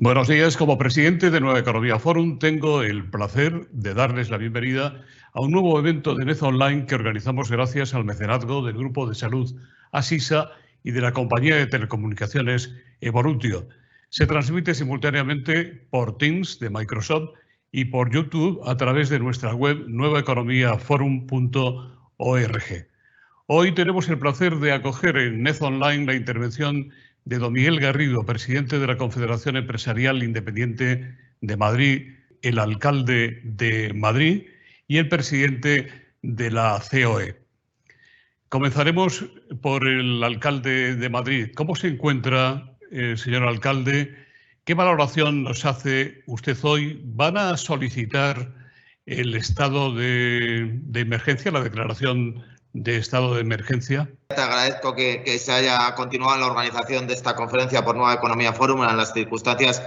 Buenos días. Como presidente de Nueva Economía Forum, tengo el placer de darles la bienvenida a un nuevo evento de NEZ Online que organizamos gracias al mecenazgo del Grupo de Salud Asisa y de la compañía de telecomunicaciones Evolutio. Se transmite simultáneamente por Teams de Microsoft y por YouTube a través de nuestra web nuevaeconomiaforum.org. Hoy tenemos el placer de acoger en NEZ Online la intervención de don Miguel Garrido, presidente de la Confederación Empresarial Independiente de Madrid, el alcalde de Madrid y el presidente de la COE. Comenzaremos por el alcalde de Madrid. ¿Cómo se encuentra, señor alcalde? ¿Qué valoración nos hace usted hoy? ¿Van a solicitar el estado de emergencia, la declaración de estado de emergencia? Te agradezco que se haya continuado la organización de esta conferencia por Nueva Economía Forum en las circunstancias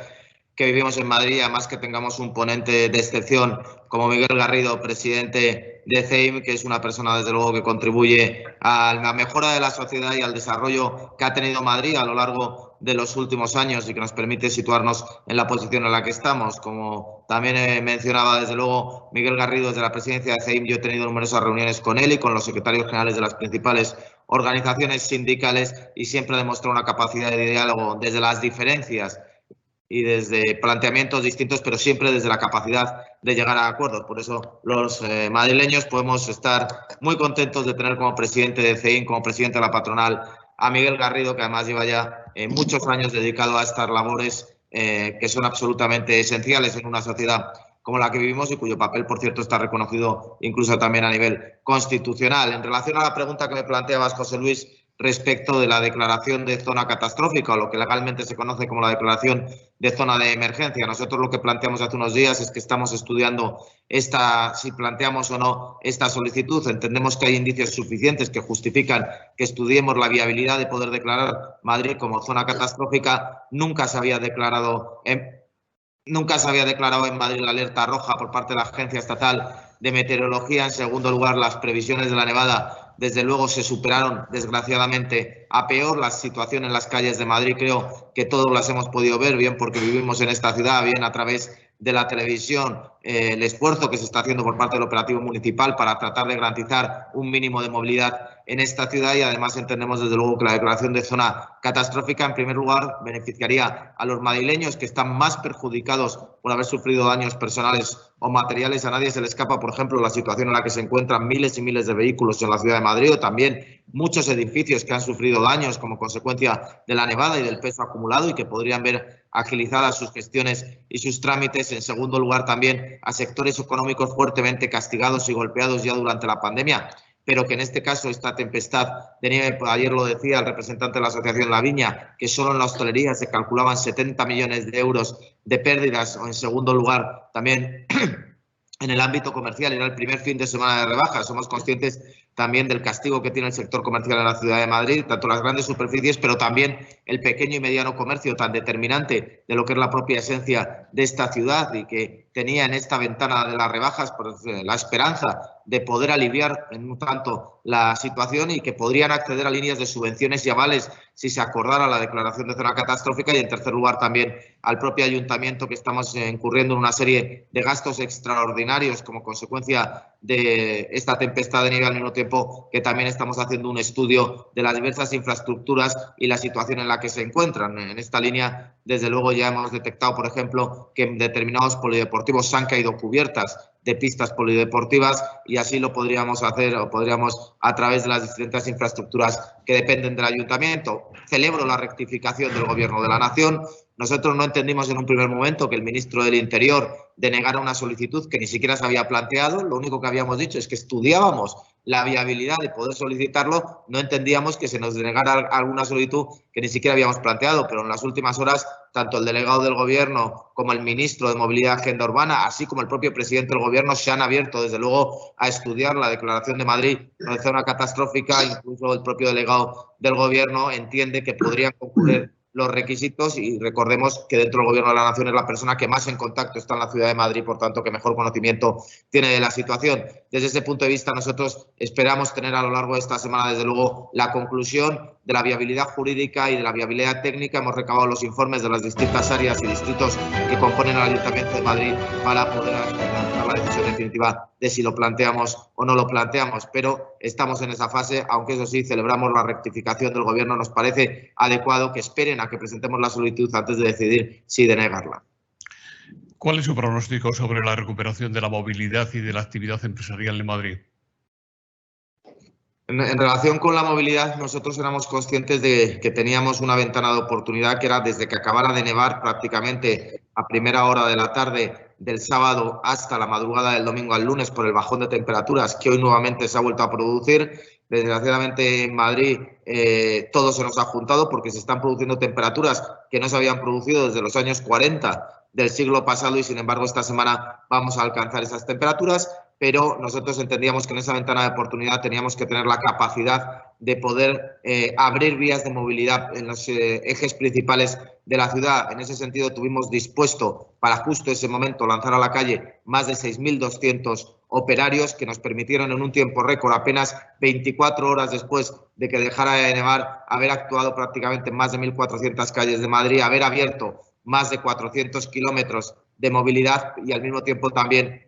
que vivimos en Madrid, además que tengamos un ponente de excepción como Miguel Garrido, presidente de CEIM, que es una persona desde luego que contribuye a la mejora de la sociedad y al desarrollo que ha tenido Madrid a lo largo de los últimos años y que nos permite situarnos en la posición en la que estamos. Como también mencionaba desde luego Miguel Garrido desde la presidencia de CEIM, yo he tenido numerosas reuniones con él y con los secretarios generales de las principales organizaciones sindicales y siempre ha demostrado una capacidad de diálogo desde las diferencias y desde planteamientos distintos, pero siempre desde la capacidad de llegar a acuerdos. Por eso los madrileños podemos estar muy contentos de tener como presidente de CEIM, como presidente de la patronal, a Miguel Garrido, que además lleva ya muchos años dedicado a estas labores que son absolutamente esenciales en una sociedad como la que vivimos y cuyo papel, por cierto, está reconocido incluso también a nivel constitucional. En relación a la pregunta que me planteabas, José Luis, respecto de la declaración de zona catastrófica, o lo que legalmente se conoce como la declaración de zona de emergencia. Nosotros lo que planteamos hace unos días es que estamos estudiando si planteamos o no esta solicitud. Entendemos que hay indicios suficientes que justifican que estudiemos la viabilidad de poder declarar Madrid como zona catastrófica. Nunca se había declarado en Madrid la alerta roja por parte de la Agencia Estatal de Meteorología. En segundo lugar, las previsiones de la nevada desde luego se superaron desgraciadamente a peor. La situación en las calles de Madrid creo que todos las hemos podido ver, bien porque vivimos en esta ciudad, bien a través de la televisión, el esfuerzo que se está haciendo por parte del operativo municipal para tratar de garantizar un mínimo de movilidad en esta ciudad, y además entendemos desde luego que la declaración de zona catastrófica en primer lugar beneficiaría a los madrileños que están más perjudicados por haber sufrido daños personales o materiales. A nadie se le escapa, por ejemplo, la situación en la que se encuentran miles y miles de vehículos en la ciudad de Madrid, o también muchos edificios que han sufrido daños como consecuencia de la nevada y del peso acumulado y que podrían ver agilizadas sus gestiones y sus trámites. En segundo lugar, también a sectores económicos fuertemente castigados y golpeados ya durante la pandemia, pero que en este caso esta tempestad de nieve, ayer lo decía el representante de la Asociación La Viña, que solo en la hostelería se calculaban 70 millones de euros de pérdidas. O en segundo lugar, también en el ámbito comercial, era el primer fin de semana de rebajas. Somos conscientes también del castigo que tiene el sector comercial en la ciudad de Madrid, tanto las grandes superficies, pero también el pequeño y mediano comercio, tan determinante de lo que es la propia esencia de esta ciudad y que tenía en esta ventana de las rebajas pues, la esperanza de poder aliviar en un tanto la situación y que podrían acceder a líneas de subvenciones y avales si se acordara la declaración de zona catastrófica. Y en tercer lugar también al propio ayuntamiento, que estamos incurriendo en una serie de gastos extraordinarios como consecuencia de esta tempestad de nieve, al mismo tiempo que también estamos haciendo un estudio de las diversas infraestructuras y la situación en la que se encuentran. En esta línea, desde luego, ya hemos detectado, por ejemplo, que en determinados polideportivos se han caído cubiertas de pistas polideportivas, y así lo podríamos hacer, o podríamos a través de las distintas infraestructuras que dependen del ayuntamiento. Celebro la rectificación del Gobierno de la Nación. Nosotros no entendimos en un primer momento que el ministro del Interior denegara una solicitud que ni siquiera se había planteado. Lo único que habíamos dicho es que estudiábamos la viabilidad de poder solicitarlo. No entendíamos que se nos denegara alguna solicitud que ni siquiera habíamos planteado, pero en las últimas horas tanto el delegado del Gobierno como el ministro de Movilidad y Agenda Urbana, así como el propio presidente del Gobierno, se han abierto desde luego a estudiar la declaración de Madrid de zona catastrófica. Incluso el propio delegado del Gobierno entiende que podrían concurrir los requisitos, y recordemos que dentro del Gobierno de la Nación es la persona que más en contacto está en la ciudad de Madrid, por tanto que mejor conocimiento tiene de la situación. Desde ese punto de vista nosotros esperamos tener a lo largo de esta semana desde luego la conclusión de la viabilidad jurídica y de la viabilidad técnica. Hemos recabado los informes de las distintas áreas y distritos que componen el Ayuntamiento de Madrid para poder tomar la decisión definitiva de si lo planteamos o no lo planteamos. Pero estamos en esa fase, aunque eso sí, celebramos la rectificación del Gobierno. Nos parece adecuado que esperen a que presentemos la solicitud antes de decidir si denegarla. ¿Cuál es su pronóstico sobre la recuperación de la movilidad y de la actividad empresarial en Madrid? En relación con la movilidad, nosotros éramos conscientes de que teníamos una ventana de oportunidad que era desde que acabara de nevar prácticamente a primera hora de la tarde del sábado hasta la madrugada del domingo al lunes por el bajón de temperaturas que hoy nuevamente se ha vuelto a producir. Desgraciadamente en Madrid todo se nos ha juntado porque se están produciendo temperaturas que no se habían producido desde los años 40 del siglo pasado y sin embargo esta semana vamos a alcanzar esas temperaturas. Pero nosotros entendíamos que en esa ventana de oportunidad teníamos que tener la capacidad de poder abrir vías de movilidad en los ejes principales de la ciudad. En ese sentido, tuvimos dispuesto para justo ese momento lanzar a la calle más de 6.200 operarios que nos permitieron en un tiempo récord, apenas 24 horas después de que dejara de nevar, haber actuado prácticamente en más de 1.400 calles de Madrid, haber abierto más de 400 kilómetros de movilidad y al mismo tiempo también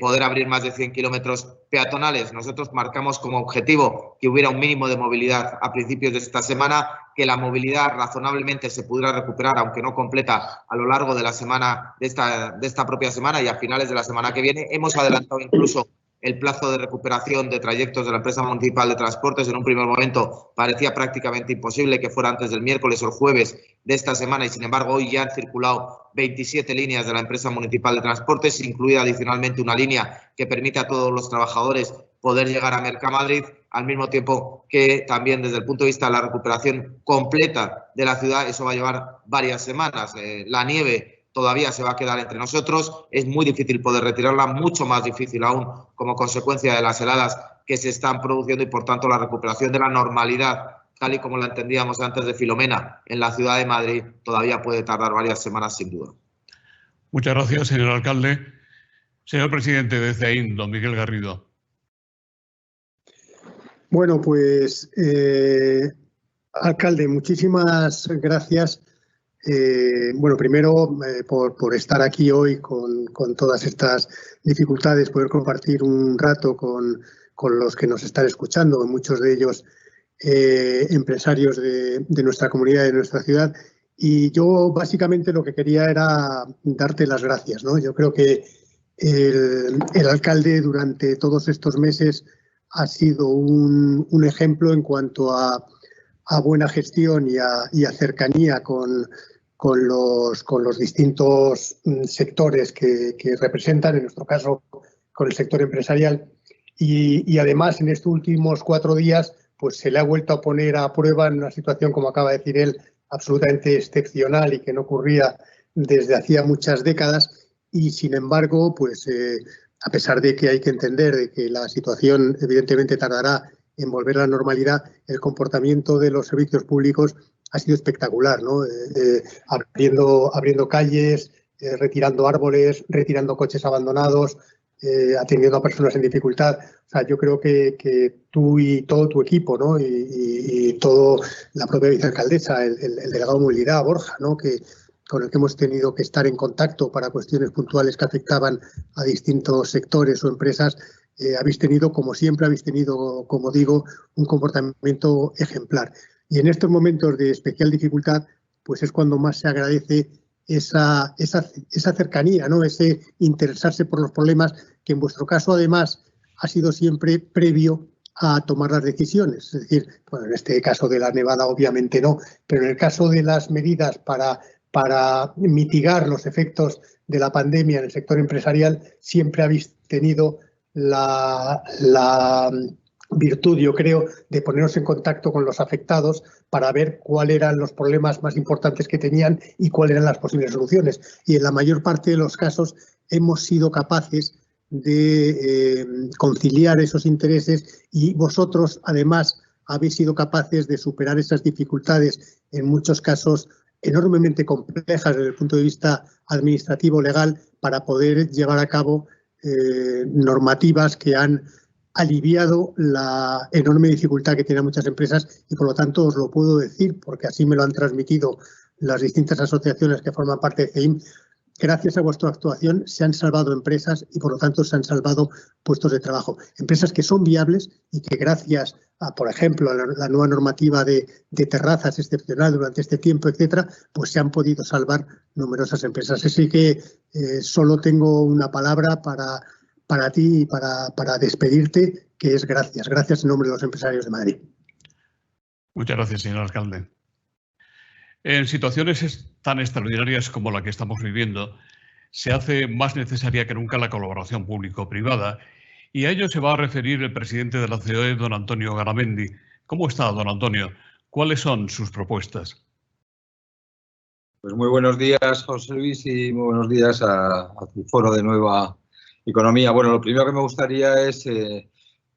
poder abrir más de 100 kilómetros peatonales. Nosotros marcamos como objetivo que hubiera un mínimo de movilidad a principios de esta semana, que la movilidad razonablemente se pudiera recuperar, aunque no completa, a lo largo de la semana, de esta propia semana y a finales de la semana que viene. Hemos adelantado incluso el plazo de recuperación de trayectos de la empresa municipal de transportes. En un primer momento parecía prácticamente imposible que fuera antes del miércoles o el jueves de esta semana y sin embargo hoy ya han circulado 27 líneas de la empresa municipal de transportes, incluida adicionalmente una línea que permite a todos los trabajadores poder llegar a Mercamadrid, al mismo tiempo que también desde el punto de vista de la recuperación completa de la ciudad, eso va a llevar varias semanas. La nieve todavía se va a quedar entre nosotros, es muy difícil poder retirarla, mucho más difícil aún como consecuencia de las heladas que se están produciendo y por tanto la recuperación de la normalidad, tal y como la entendíamos antes de Filomena, en la ciudad de Madrid todavía puede tardar varias semanas sin duda. Muchas gracias, señor alcalde. Señor presidente de CEAIN, don Miguel Garrido. Bueno, pues, alcalde, muchísimas gracias. Bueno, primero por estar aquí hoy con todas estas dificultades, poder compartir un rato con los que nos están escuchando, muchos de ellos empresarios de nuestra comunidad, de nuestra ciudad. Y yo básicamente lo que quería era darte las gracias, ¿no? Yo creo que el alcalde durante todos estos meses ha sido un ejemplo en cuanto a buena gestión y a cercanía con los distintos sectores que representan, en nuestro caso con el sector empresarial. Y además en estos últimos 4 días pues se le ha vuelto a poner a prueba en una situación, como acaba de decir él, absolutamente excepcional y que no ocurría desde hacía muchas décadas. Y sin embargo, pues a pesar de que hay que entender de que la situación evidentemente tardará en volver a la normalidad, el comportamiento de los servicios públicos ha sido espectacular, ¿no? Abriendo calles, retirando árboles, retirando coches abandonados, atendiendo a personas en dificultad. O sea, yo creo que tú y todo tu equipo, ¿no? y todo la propia vicealcaldesa, el delegado de movilidad, Borja, ¿no? Con el que hemos tenido que estar en contacto para cuestiones puntuales que afectaban a distintos sectores o empresas, habéis tenido, como siempre, como digo, un comportamiento ejemplar. Y en estos momentos de especial dificultad, pues es cuando más se agradece esa cercanía, ¿no? Ese interesarse por los problemas, que en vuestro caso, además, ha sido siempre previo a tomar las decisiones. Es decir, bueno, en este caso de la nevada obviamente no, pero en el caso de las medidas para mitigar los efectos de la pandemia en el sector empresarial, siempre habéis tenido la virtud, yo creo, de ponernos en contacto con los afectados para ver cuáles eran los problemas más importantes que tenían y cuáles eran las posibles soluciones. Y en la mayor parte de los casos hemos sido capaces de conciliar esos intereses y vosotros, además, habéis sido capaces de superar esas dificultades, en muchos casos enormemente complejas desde el punto de vista administrativo legal, para poder llevar a cabo normativas que han aliviado la enorme dificultad que tienen muchas empresas y por lo tanto os lo puedo decir porque así me lo han transmitido las distintas asociaciones que forman parte de CEIM. Gracias a vuestra actuación se han salvado empresas y por lo tanto se han salvado puestos de trabajo. Empresas que son viables y que gracias a, por ejemplo, a la nueva normativa de terrazas excepcional durante este tiempo, etcétera, pues se han podido salvar numerosas empresas. Así que solo tengo una palabra para ti y para despedirte, que es gracias. Gracias en nombre de los empresarios de Madrid. Muchas gracias, señor alcalde. En situaciones tan extraordinarias como la que estamos viviendo, se hace más necesaria que nunca la colaboración público-privada y a ello se va a referir el presidente de la COE, don Antonio Garamendi. ¿Cómo está, don Antonio? ¿Cuáles son sus propuestas? Pues muy buenos días, José Luis, y muy buenos días a tu foro de Nueva Economía. Bueno, lo primero que me gustaría es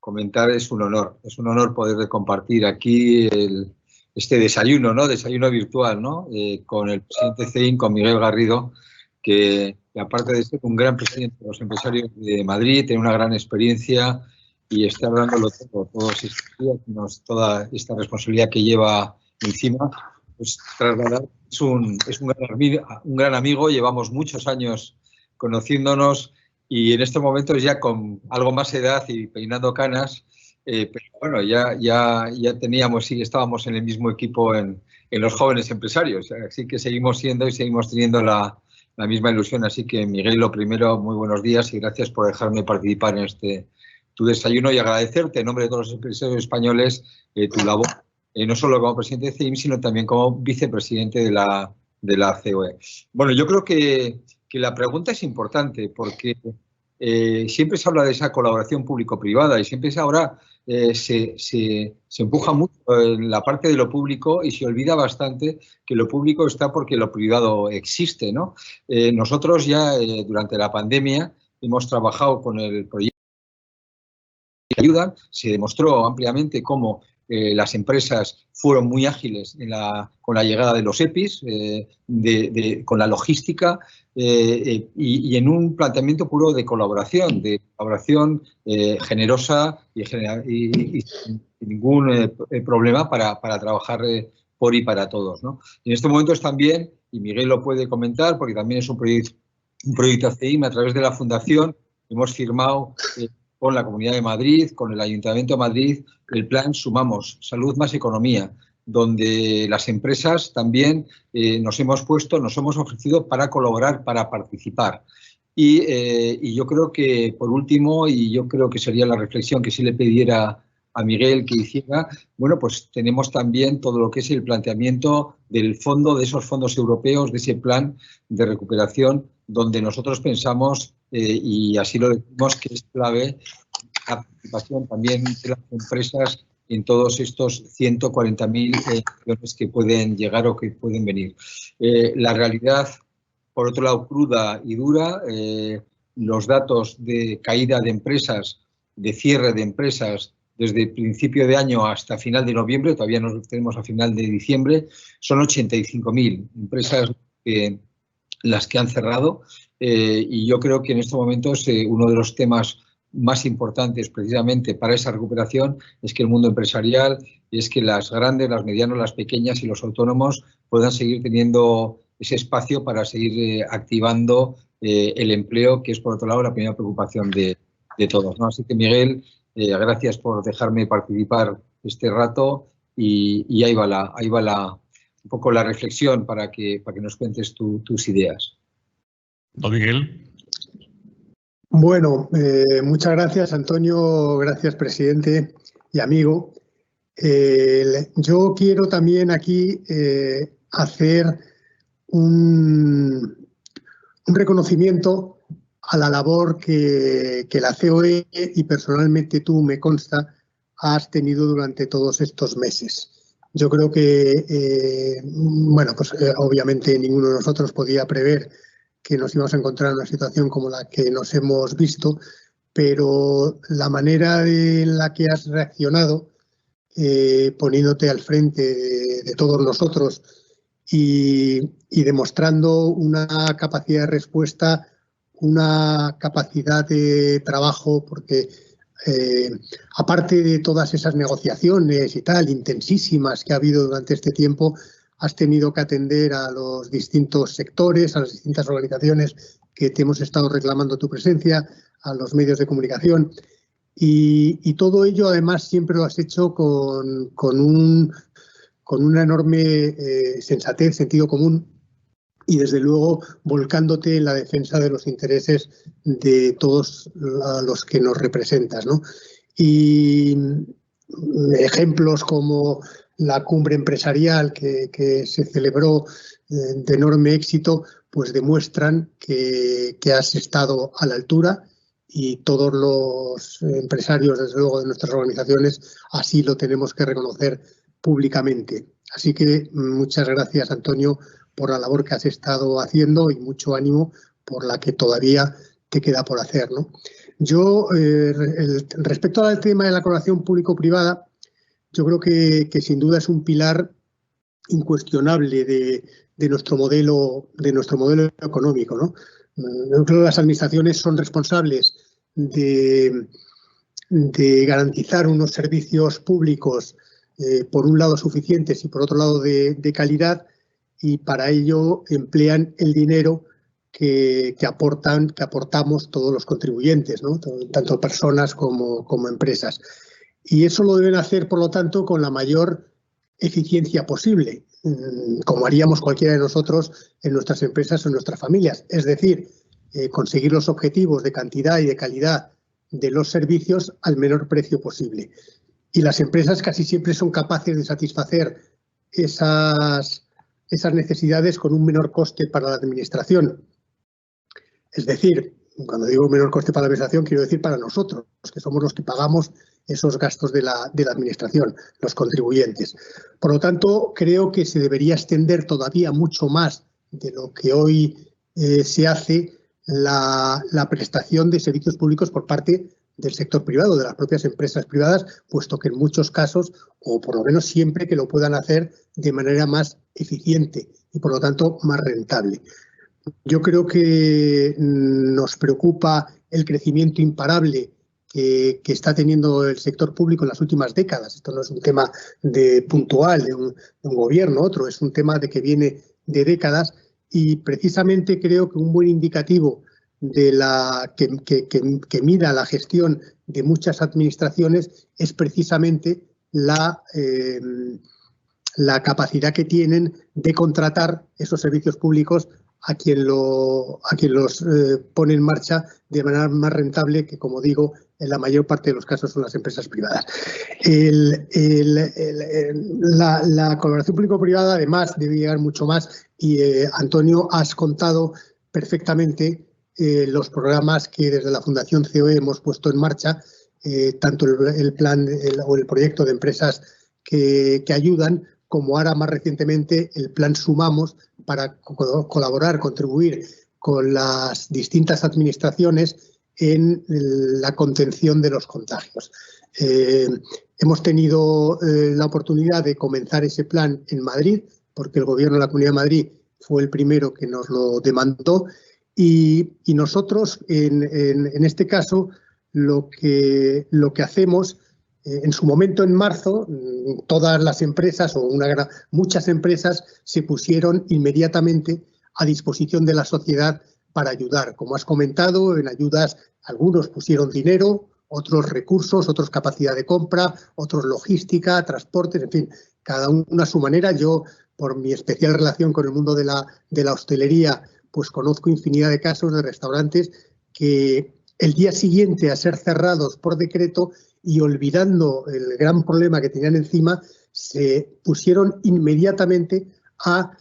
comentar, es un honor poder compartir aquí este desayuno, ¿no? Desayuno virtual, ¿no? Con el presidente CEIM, con Miguel Garrido, que aparte de ser un gran presidente de los empresarios de Madrid, tiene una gran experiencia y está dándolo todos estos días, toda esta responsabilidad que lleva encima, pues trasladar. Es un gran amigo, llevamos muchos años conociéndonos y en estos momentos ya con algo más edad y peinando canas, pero bueno, ya teníamos y estábamos en el mismo equipo en los jóvenes empresarios, así que seguimos siendo y seguimos teniendo la misma ilusión. Así que, Miguel, lo primero, muy buenos días y gracias por dejarme participar en tu desayuno y agradecerte en nombre de todos los empresarios españoles tu labor, no solo como presidente de CEIM, sino también como vicepresidente de la COE. Bueno, yo creo que la pregunta es importante porque siempre se habla de esa colaboración público-privada y siempre ahora se empuja mucho en la parte de lo público y se olvida bastante que lo público está porque lo privado existe, ¿no? Nosotros ya durante la pandemia hemos trabajado con el proyecto de ayuda, se demostró ampliamente cómo las empresas fueron muy ágiles con la llegada de los EPIs, con la logística y en un planteamiento puro de colaboración generosa y sin ningún problema para trabajar por y para todos, ¿no? En estos momentos también, y Miguel lo puede comentar porque también es un proyecto CEIM, a través de la Fundación hemos firmado con la Comunidad de Madrid, con el Ayuntamiento de Madrid, el plan Sumamos, Salud más Economía, donde las empresas también nos hemos ofrecido para colaborar, para participar. Y yo creo que, por último, y yo creo que sería la reflexión que sí le pidiera a Miguel que hiciera, bueno, pues tenemos también todo lo que es el planteamiento del fondo, de esos fondos europeos, de ese plan de recuperación, donde nosotros pensamos, y así lo decimos, que es clave la participación también de las empresas en todos estos 140.000 millones que pueden llegar o que pueden venir. La realidad, por otro lado, cruda y dura, los datos de caída de empresas, de cierre de empresas, desde principio de año hasta final de noviembre, todavía no tenemos a final de diciembre, son 85.000 empresas las que han cerrado y yo creo que en estos momentos uno de los temas más importantes precisamente para esa recuperación es que el mundo empresarial, es que las grandes, las medianas, las pequeñas y los autónomos puedan seguir teniendo ese espacio para seguir activando el empleo, que es por otro lado la primera preocupación de todos, ¿no? Así que, Miguel, gracias por dejarme participar este rato y ahí va un poco la reflexión para que nos cuentes tus ideas. Don Miguel. Bueno, muchas gracias, Antonio. Gracias, presidente y amigo. Yo quiero también aquí hacer un reconocimiento a la labor que la COE y personalmente tú, me consta, has tenido durante todos estos meses. Yo creo que, bueno, pues obviamente ninguno de nosotros podía prever que nos íbamos a encontrar en una situación como la que nos hemos visto, pero la manera en la que has reaccionado, poniéndote al frente de todos nosotros y demostrando una capacidad de respuesta, una capacidad de trabajo, porque aparte de todas esas negociaciones y tal, intensísimas que ha habido durante este tiempo, has tenido que atender a los distintos sectores, a las distintas organizaciones que te hemos estado reclamando tu presencia, a los medios de comunicación. Y todo ello, además, siempre lo has hecho con una enorme sensatez, sentido común y, desde luego, volcándote en la defensa de los intereses de todos los que nos representas, ¿no? Y ejemplos como la cumbre empresarial que se celebró de enorme éxito, pues demuestran que has estado a la altura, y todos los empresarios, desde luego, de nuestras organizaciones, así lo tenemos que reconocer públicamente. Así que muchas gracias, Antonio, por la labor que has estado haciendo, y mucho ánimo por la que todavía te queda por hacer, ¿no? Yo, respecto al tema de la colaboración público-privada, yo creo que sin duda es un pilar incuestionable de nuestro modelo económico, ¿no? Yo creo que las administraciones son responsables de garantizar unos servicios públicos, por un lado suficientes y por otro lado de calidad, y para ello emplean el dinero que aportamos todos los contribuyentes, ¿no? Tanto personas como empresas. Y eso lo deben hacer, por lo tanto, con la mayor eficiencia posible, como haríamos cualquiera de nosotros en nuestras empresas o en nuestras familias. Es decir, conseguir los objetivos de cantidad y de calidad de los servicios al menor precio posible. Y las empresas casi siempre son capaces de satisfacer esas necesidades con un menor coste para la administración. Es decir, cuando digo menor coste para la administración, quiero decir para nosotros, que somos los que pagamos esos gastos de la administración, los contribuyentes. Por lo tanto, creo que se debería extender todavía mucho más de lo que hoy se hace la prestación de servicios públicos por parte del sector privado, de las propias empresas privadas, puesto que en muchos casos, o por lo menos siempre, que lo puedan hacer de manera más eficiente y, por lo tanto, más rentable. Yo creo que nos preocupa el crecimiento imparable que está teniendo el sector público en las últimas décadas. Esto no es un tema puntual de un gobierno, otro, es un tema que viene de décadas, y precisamente creo que un buen indicativo de que mida la gestión de muchas administraciones es precisamente la capacidad que tienen de contratar esos servicios públicos a quien los pone en marcha de manera más rentable, que, como digo, en la mayor parte de los casos son las empresas privadas. La colaboración público-privada, además, debe llegar mucho más, y Antonio, has contado perfectamente los programas que desde la Fundación COE hemos puesto en marcha, tanto el plan o el proyecto de empresas que ayudan, como ahora más recientemente el plan Sumamos, para colaborar, contribuir con las distintas administraciones en la contención de los contagios. Hemos tenido la oportunidad de comenzar ese plan en Madrid, porque el Gobierno de la Comunidad de Madrid fue el primero que nos lo demandó, y nosotros, en este caso, lo que hacemos, en su momento, en marzo, todas las empresas, o muchas empresas, se pusieron inmediatamente a disposición de la sociedad para ayudar. Como has comentado, en ayudas algunos pusieron dinero, otros recursos, otros capacidad de compra, otros logística, transportes, en fin, cada uno a su manera. Yo, por mi especial relación con el mundo de la hostelería, pues conozco infinidad de casos de restaurantes que el día siguiente a ser cerrados por decreto, y olvidando el gran problema que tenían encima, se pusieron inmediatamente a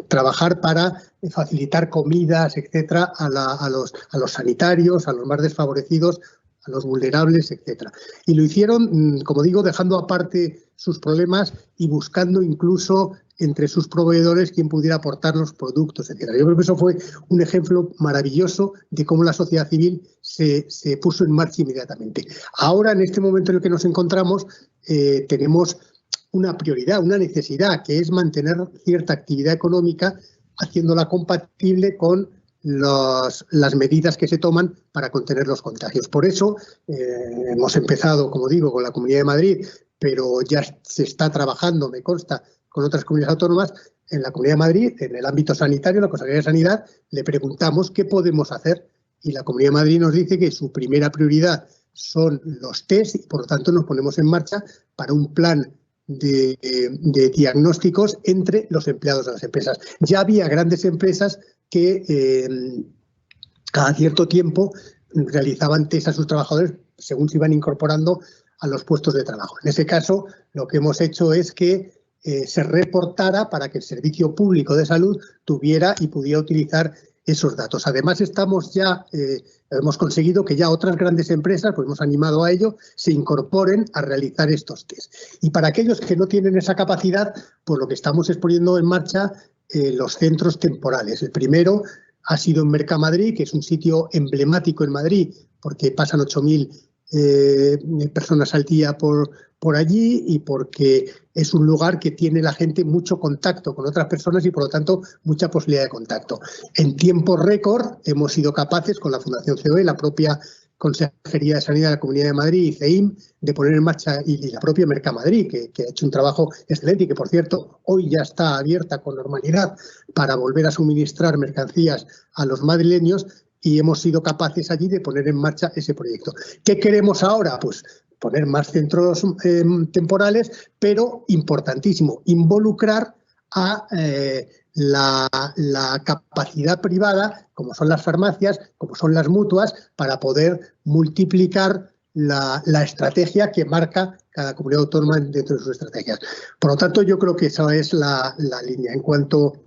trabajar para facilitar comidas, etcétera, a los sanitarios, a los más desfavorecidos, a los vulnerables, etcétera. Y lo hicieron, como digo, dejando aparte sus problemas y buscando incluso entre sus proveedores quien pudiera aportar los productos, etcétera. Yo creo que eso fue un ejemplo maravilloso de cómo la sociedad civil se puso en marcha inmediatamente. Ahora, en este momento en el que nos encontramos, tenemos una prioridad, una necesidad, que es mantener cierta actividad económica, haciéndola compatible con las medidas que se toman para contener los contagios. Por eso hemos empezado, como digo, con la Comunidad de Madrid, pero ya se está trabajando, me consta, con otras comunidades autónomas. En la Comunidad de Madrid, en el ámbito sanitario, la Consejería de Sanidad, le preguntamos qué podemos hacer y la Comunidad de Madrid nos dice que su primera prioridad son los test y, por lo tanto, nos ponemos en marcha para un plan de diagnósticos entre los empleados de las empresas. Ya había grandes empresas que cada cierto tiempo realizaban test a sus trabajadores según se iban incorporando a los puestos de trabajo. En ese caso, lo que hemos hecho es que se reportara para que el Servicio Público de Salud tuviera y pudiera utilizar esos datos. Además, hemos conseguido que ya otras grandes empresas, pues hemos animado a ello, se incorporen a realizar estos test. Y para aquellos que no tienen esa capacidad, pues lo que estamos es poniendo en marcha los centros temporales. El primero ha sido en Mercamadrid, que es un sitio emblemático en Madrid, porque pasan 8.000 personas al día por allí y porque es un lugar que tiene la gente mucho contacto con otras personas y, por lo tanto, mucha posibilidad de contacto. En tiempo récord hemos sido capaces, con la Fundación COE, la propia Consejería de Sanidad de la Comunidad de Madrid y CEIM, de poner en marcha, y la propia Mercamadrid, que ha hecho un trabajo excelente y que, por cierto, hoy ya está abierta con normalidad para volver a suministrar mercancías a los madrileños, y hemos sido capaces allí de poner en marcha ese proyecto. ¿Qué queremos ahora? Pues poner más centros temporales, pero importantísimo, involucrar a la capacidad privada, como son las farmacias, como son las mutuas, para poder multiplicar la estrategia que marca cada comunidad autónoma dentro de sus estrategias. Por lo tanto, yo creo que esa es la línea. En cuanto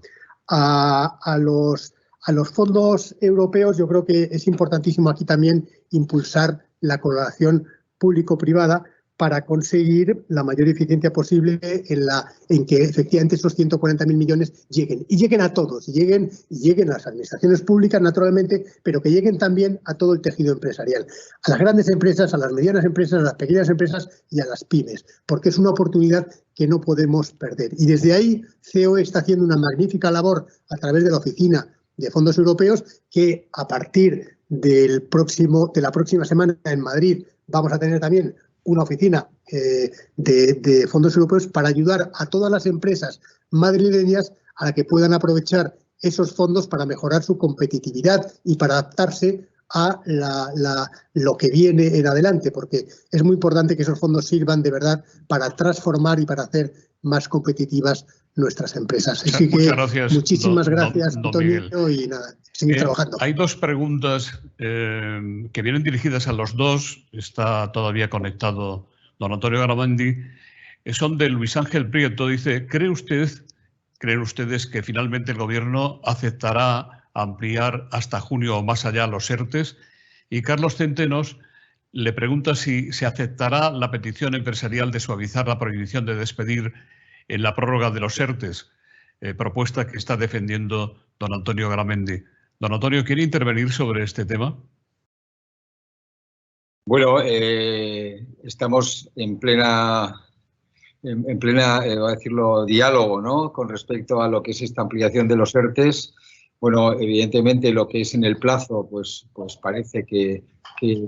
a los fondos europeos, yo creo que es importantísimo aquí también impulsar la colaboración público-privada para conseguir la mayor eficiencia posible en que efectivamente esos 140.000 millones lleguen. Y lleguen a todos, y lleguen a las administraciones públicas, naturalmente, pero que lleguen también a todo el tejido empresarial, a las grandes empresas, a las medianas empresas, a las pequeñas empresas y a las pymes, porque es una oportunidad que no podemos perder. Y desde ahí, COE está haciendo una magnífica labor a través de la Oficina de Fondos Europeos, que a partir de la próxima semana en Madrid vamos a tener también una oficina de fondos europeos para ayudar a todas las empresas madrileñas a que puedan aprovechar esos fondos para mejorar su competitividad y para adaptarse a lo que viene en adelante, porque es muy importante que esos fondos sirvan de verdad para transformar y para hacer más competitivas nuestras empresas. Así que gracias, muchísimas gracias, don Antonio, Miguel. y nada, seguir trabajando. Hay dos preguntas que vienen dirigidas a los dos. Está todavía conectado don Antonio Garamendi. Son de Luis Ángel Prieto. Dice, ¿creen ustedes que finalmente el Gobierno aceptará ampliar hasta junio o más allá los ERTES? Y Carlos Centenos le pregunta si se aceptará la petición empresarial de suavizar la prohibición de despedir en la prórroga de los ERTES, propuesta que está defendiendo don Antonio Garamendi. Don Antonio, ¿quiere intervenir sobre este tema? Bueno, estamos en plena, voy a decirlo, diálogo, ¿no?, con respecto a lo que es esta ampliación de los ERTES. Bueno, evidentemente lo que es en el plazo, pues parece que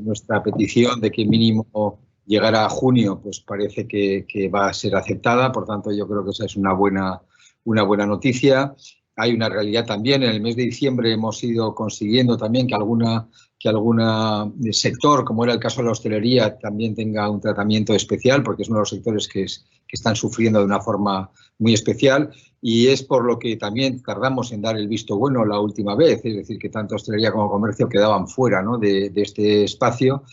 nuestra petición de que mínimo llegara a junio, pues parece que va a ser aceptada. Por tanto, yo creo que esa es una buena noticia. Hay una realidad también. En el mes de diciembre hemos ido consiguiendo también que algún sector, como era el caso de la hostelería, también tenga un tratamiento especial, porque es uno de los sectores que están sufriendo de una forma muy especial, y es por lo que también tardamos en dar el visto bueno la última vez, es decir, que tanto hostelería como comercio quedaban fuera, ¿no?, de este espacio.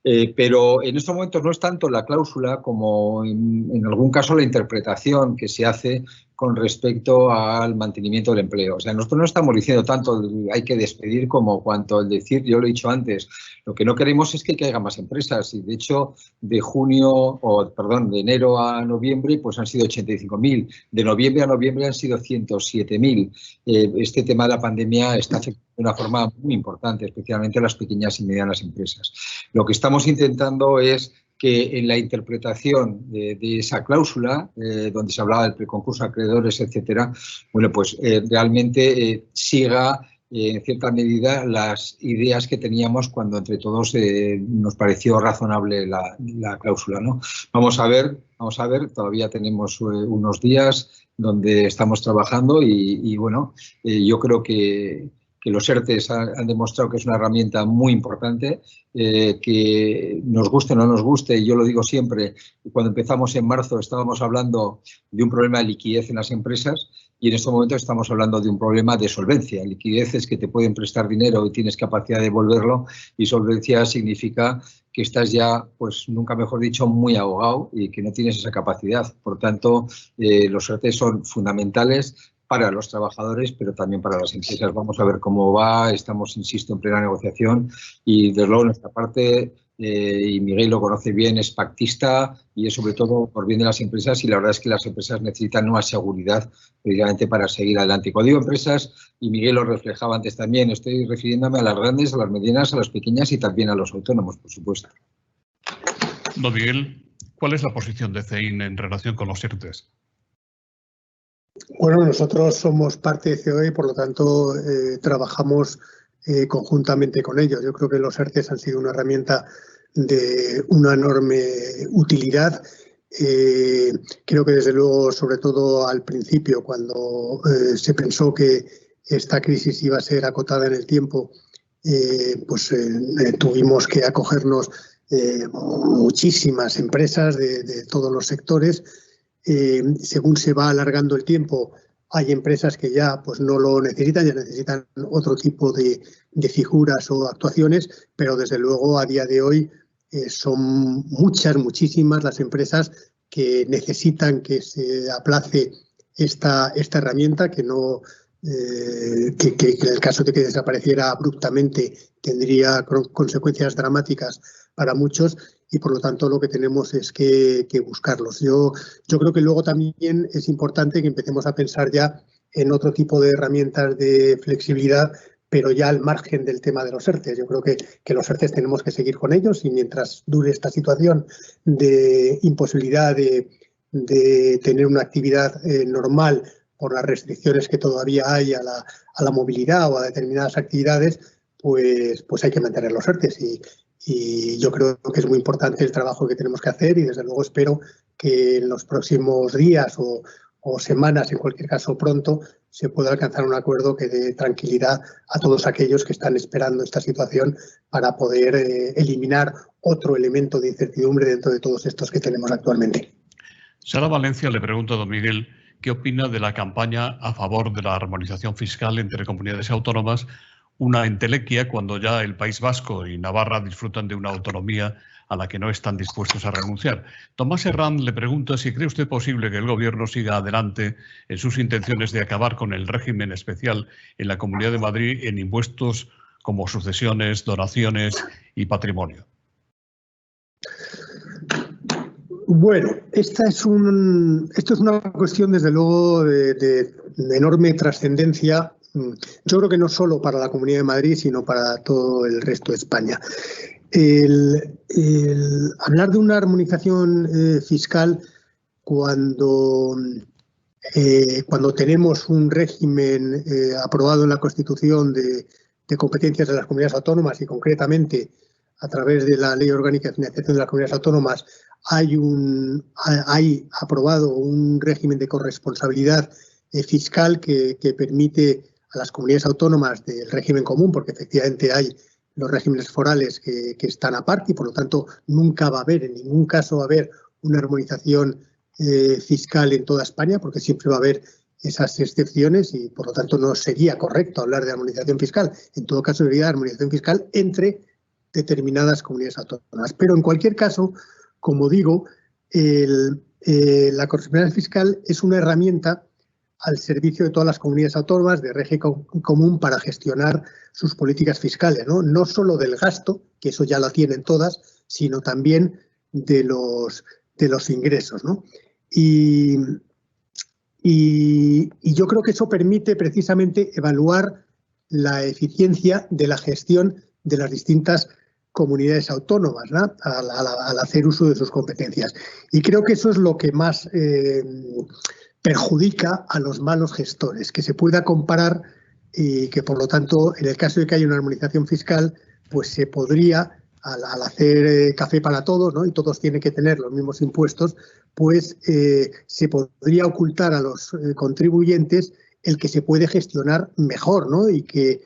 Pero en estos momentos no es tanto la cláusula como en algún caso la interpretación que se hace con respecto al mantenimiento del empleo. O sea, nosotros no estamos diciendo tanto hay que despedir como cuanto el decir, yo lo he dicho antes, lo que no queremos es que caigan más empresas, y de hecho de enero a noviembre pues han sido 85.000, de noviembre a noviembre han sido 107.000. Este tema de la pandemia está afectando de una forma muy importante, especialmente a las pequeñas y medianas empresas. Lo que estamos intentando es que en la interpretación de esa cláusula, donde se hablaba del preconcurso, acreedores, etcétera, bueno, pues realmente siga en cierta medida las ideas que teníamos cuando entre todos nos pareció razonable la cláusula, ¿no? Vamos a ver, todavía tenemos unos días donde estamos trabajando y bueno, yo creo que los ERTEs han demostrado que es una herramienta muy importante, que nos guste o no nos guste, yo lo digo siempre, cuando empezamos en marzo estábamos hablando de un problema de liquidez en las empresas y en este momento estamos hablando de un problema de solvencia. Liquidez es que te pueden prestar dinero y tienes capacidad de devolverlo, y solvencia significa que estás ya, pues nunca mejor dicho, muy ahogado y que no tienes esa capacidad. Por tanto, los ERTE son fundamentales para los trabajadores, pero también para las empresas. Vamos a ver cómo va. Estamos, insisto, en plena negociación y, desde luego, nuestra parte, y Miguel lo conoce bien, es pactista y es sobre todo por bien de las empresas, y la verdad es que las empresas necesitan una seguridad precisamente para seguir adelante. Y cuando digo empresas, y Miguel lo reflejaba antes también, estoy refiriéndome a las grandes, a las medianas, a las pequeñas y también a los autónomos, por supuesto. Don Miguel, ¿cuál es la posición de CEIN en relación con los ERTEs? Bueno, nosotros somos parte de COE y, por lo tanto, trabajamos conjuntamente con ellos. Yo creo que los ERTEs han sido una herramienta de una enorme utilidad. Creo que, desde luego, sobre todo al principio, cuando se pensó que esta crisis iba a ser acotada en el tiempo, tuvimos que acogernos muchísimas empresas de todos los sectores. Según se va alargando el tiempo, hay empresas que ya pues no lo necesitan, ya necesitan otro tipo de figuras o actuaciones, pero desde luego a día de hoy son muchísimas las empresas que necesitan que se aplace esta herramienta, que no que en el caso de que desapareciera abruptamente tendría consecuencias dramáticas para muchos, y por lo tanto lo que tenemos es que buscarlos. Yo creo que luego también es importante que empecemos a pensar ya en otro tipo de herramientas de flexibilidad, pero ya al margen del tema de los ERTEs. Yo creo que los ERTEs tenemos que seguir con ellos, y mientras dure esta situación de imposibilidad de tener una actividad normal por las restricciones que todavía hay a la movilidad o a determinadas actividades, pues hay que mantener los ERTEs. Y yo creo que es muy importante el trabajo que tenemos que hacer, y desde luego espero que en los próximos días o semanas, en cualquier caso pronto, se pueda alcanzar un acuerdo que dé tranquilidad a todos aquellos que están esperando esta situación para poder eliminar otro elemento de incertidumbre dentro de todos estos que tenemos actualmente. Sara Valencia le pregunta a don Miguel qué opina de la campaña a favor de la armonización fiscal entre comunidades autónomas, una entelequia cuando ya el País Vasco y Navarra disfrutan de una autonomía a la que no están dispuestos a renunciar. Tomás Herrán le pregunta si cree usted posible que el Gobierno siga adelante en sus intenciones de acabar con el régimen especial en la Comunidad de Madrid en impuestos como sucesiones, donaciones y patrimonio. Bueno, esto es una cuestión, desde luego, de enorme trascendencia. Yo creo que no solo para la Comunidad de Madrid, sino para todo el resto de España. Hablar de una armonización fiscal cuando tenemos un régimen aprobado en la Constitución de competencias de las comunidades autónomas, y concretamente a través de la Ley Orgánica de Financiación de las Comunidades Autónomas hay aprobado un régimen de corresponsabilidad fiscal que permite a las comunidades autónomas del régimen común, porque efectivamente hay los regímenes forales que están aparte, y por lo tanto nunca va a haber, en ningún caso va a haber una armonización fiscal en toda España, porque siempre va a haber esas excepciones, y por lo tanto no sería correcto hablar de armonización fiscal. En todo caso sería armonización fiscal entre determinadas comunidades autónomas. Pero en cualquier caso, como digo, la corresponsabilidad fiscal es una herramienta al servicio de todas las comunidades autónomas de régimen común para gestionar sus políticas fiscales, no solo del gasto, que eso ya lo tienen todas, sino también de los ingresos, ¿no? Y yo creo que eso permite precisamente evaluar la eficiencia de la gestión de las distintas comunidades autónomas, ¿no?, al hacer uso de sus competencias. Y creo que eso es lo que más perjudica a los malos gestores, que se pueda comparar y que, por lo tanto, en el caso de que haya una armonización fiscal, pues se podría, al hacer café para todos, ¿no?, y todos tienen que tener los mismos impuestos, pues se podría ocultar a los contribuyentes el que se puede gestionar mejor, ¿no?, y que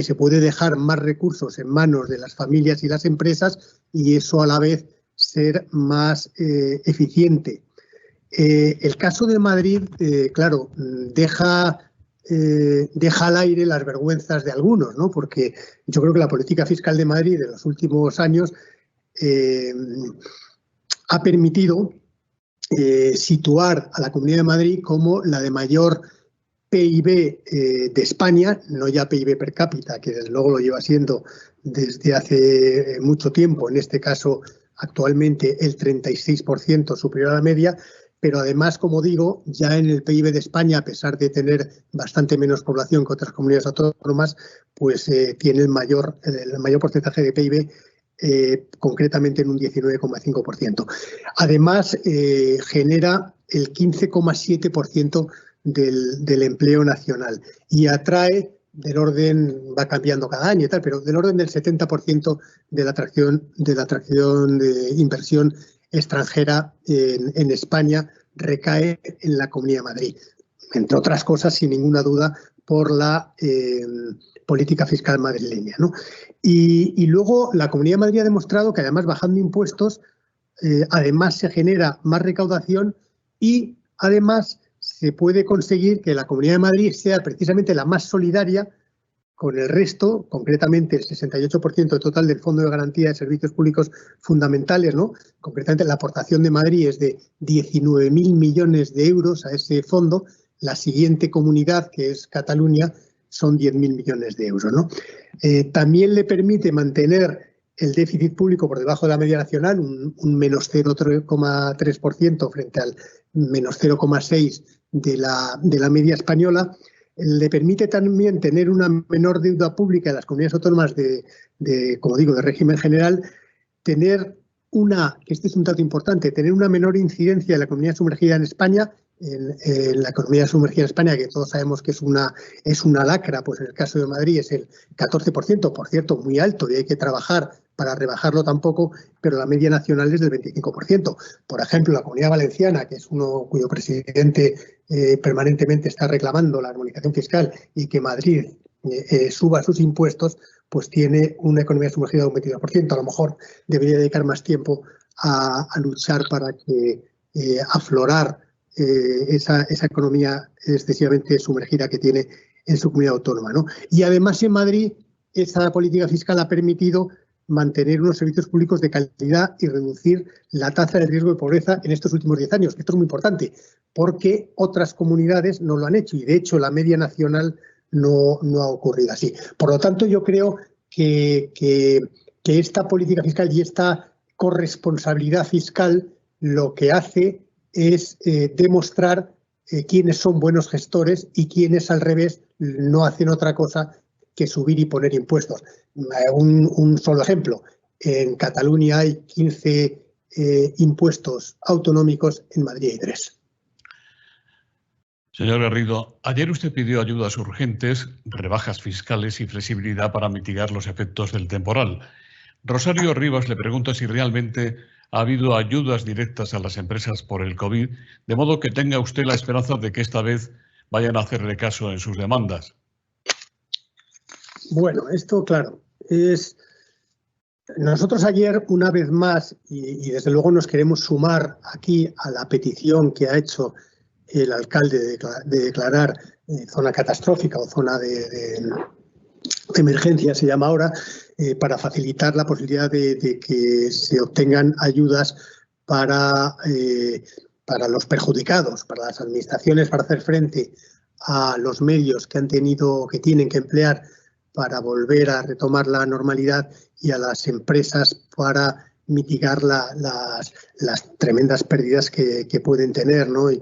se puede dejar más recursos en manos de las familias y las empresas, y eso a la vez ser más eficiente. El caso de Madrid, claro, deja al aire las vergüenzas de algunos, ¿no?, porque yo creo que la política fiscal de Madrid en los últimos años ha permitido situar a la Comunidad de Madrid como la de mayor PIB de España, no ya PIB per cápita, que desde luego lo lleva siendo desde hace mucho tiempo, en este caso actualmente el 36% superior a la media, pero además, como digo, ya en el PIB de España, a pesar de tener bastante menos población que otras comunidades autónomas, pues tiene el mayor porcentaje de PIB, concretamente en un 19,5%. Además, genera el 15,7% del empleo nacional y atrae del orden, va cambiando cada año y tal, pero del orden del 70% de la atracción de inversión extranjera en España recae en la Comunidad de Madrid, entre otras cosas, sin ninguna duda, por la política fiscal madrileña, ¿no? Y luego la Comunidad de Madrid ha demostrado que, además, bajando impuestos, además se genera más recaudación y además se puede conseguir que la Comunidad de Madrid sea precisamente la más solidaria con el resto, concretamente el 68% total del Fondo de Garantía de Servicios Públicos Fundamentales, ¿no? Concretamente la aportación de Madrid es de 19.000 millones de euros a ese fondo. La siguiente comunidad, que es Cataluña, son 10.000 millones de euros, ¿no? También le permite mantener el déficit público por debajo de la media nacional, un menos 0,3% frente al menos 0,6% de la media española. Le permite también tener una menor deuda pública en las comunidades autónomas como digo, de régimen general, tener este es un dato importante, tener una menor incidencia de la economía sumergida en España, en la economía sumergida en España, que todos sabemos que es una lacra, pues en el caso de Madrid es el 14%, por cierto, muy alto, y hay que trabajar para rebajarlo tampoco, pero la media nacional es del 25%. Por ejemplo, la Comunidad Valenciana, que es uno cuyo presidente permanentemente está reclamando la armonización fiscal y que Madrid suba sus impuestos, pues tiene una economía sumergida de un 22%. A lo mejor debería dedicar más tiempo a luchar para que aflorar esa economía excesivamente sumergida que tiene en su comunidad autónoma, ¿no? Y además en Madrid esa política fiscal ha permitido mantener unos servicios públicos de calidad y reducir la tasa de riesgo de pobreza en estos últimos 10 años. Esto es muy importante porque otras comunidades no lo han hecho y, de hecho, la media nacional no ha ocurrido así. Por lo tanto, yo creo que esta política fiscal y esta corresponsabilidad fiscal lo que hace es demostrar quiénes son buenos gestores y quiénes, al revés, no hacen otra cosa que subir y poner impuestos. Un solo ejemplo. En Cataluña hay 15 impuestos autonómicos, en Madrid hay 3. Señor Garrido, ayer usted pidió ayudas urgentes, rebajas fiscales y flexibilidad para mitigar los efectos del temporal. Rosario Rivas le pregunta si realmente ha habido ayudas directas a las empresas por el COVID, de modo que tenga usted la esperanza de que esta vez vayan a hacerle caso en sus demandas. Bueno, esto, claro, nosotros ayer, una vez más, y desde luego nos queremos sumar aquí a la petición que ha hecho el alcalde de declarar zona catastrófica o zona de emergencia, se llama ahora, para facilitar la posibilidad de que se obtengan ayudas para los perjudicados, para las administraciones, para hacer frente a los medios que tienen que emplear para volver a retomar la normalidad, y a las empresas para mitigar las tremendas pérdidas que pueden tener, ¿no?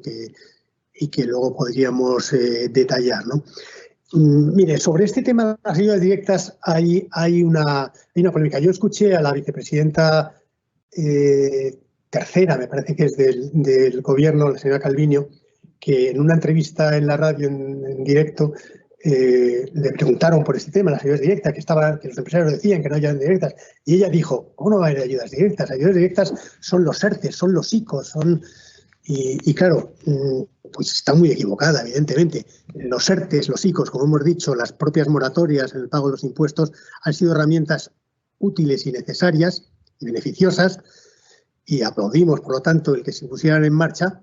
y que luego podríamos detallar, ¿no? Mire, sobre este tema de las ayudas directas hay una polémica. Yo escuché a la vicepresidenta tercera, me parece que es del Gobierno, la señora Calviño, que en una entrevista en la radio en directo le preguntaron por este tema, las ayudas directas, que los empresarios decían que no hay ayudas directas, y ella dijo, ¿cómo no va a haber ayudas directas? Ayudas directas son los ERTE, son los ICOs, y claro, pues está muy equivocada, evidentemente. Los ERTEs, los ICOs, como hemos dicho, las propias moratorias en el pago de los impuestos, han sido herramientas útiles y necesarias y beneficiosas, y aplaudimos, por lo tanto, el que se pusieran en marcha,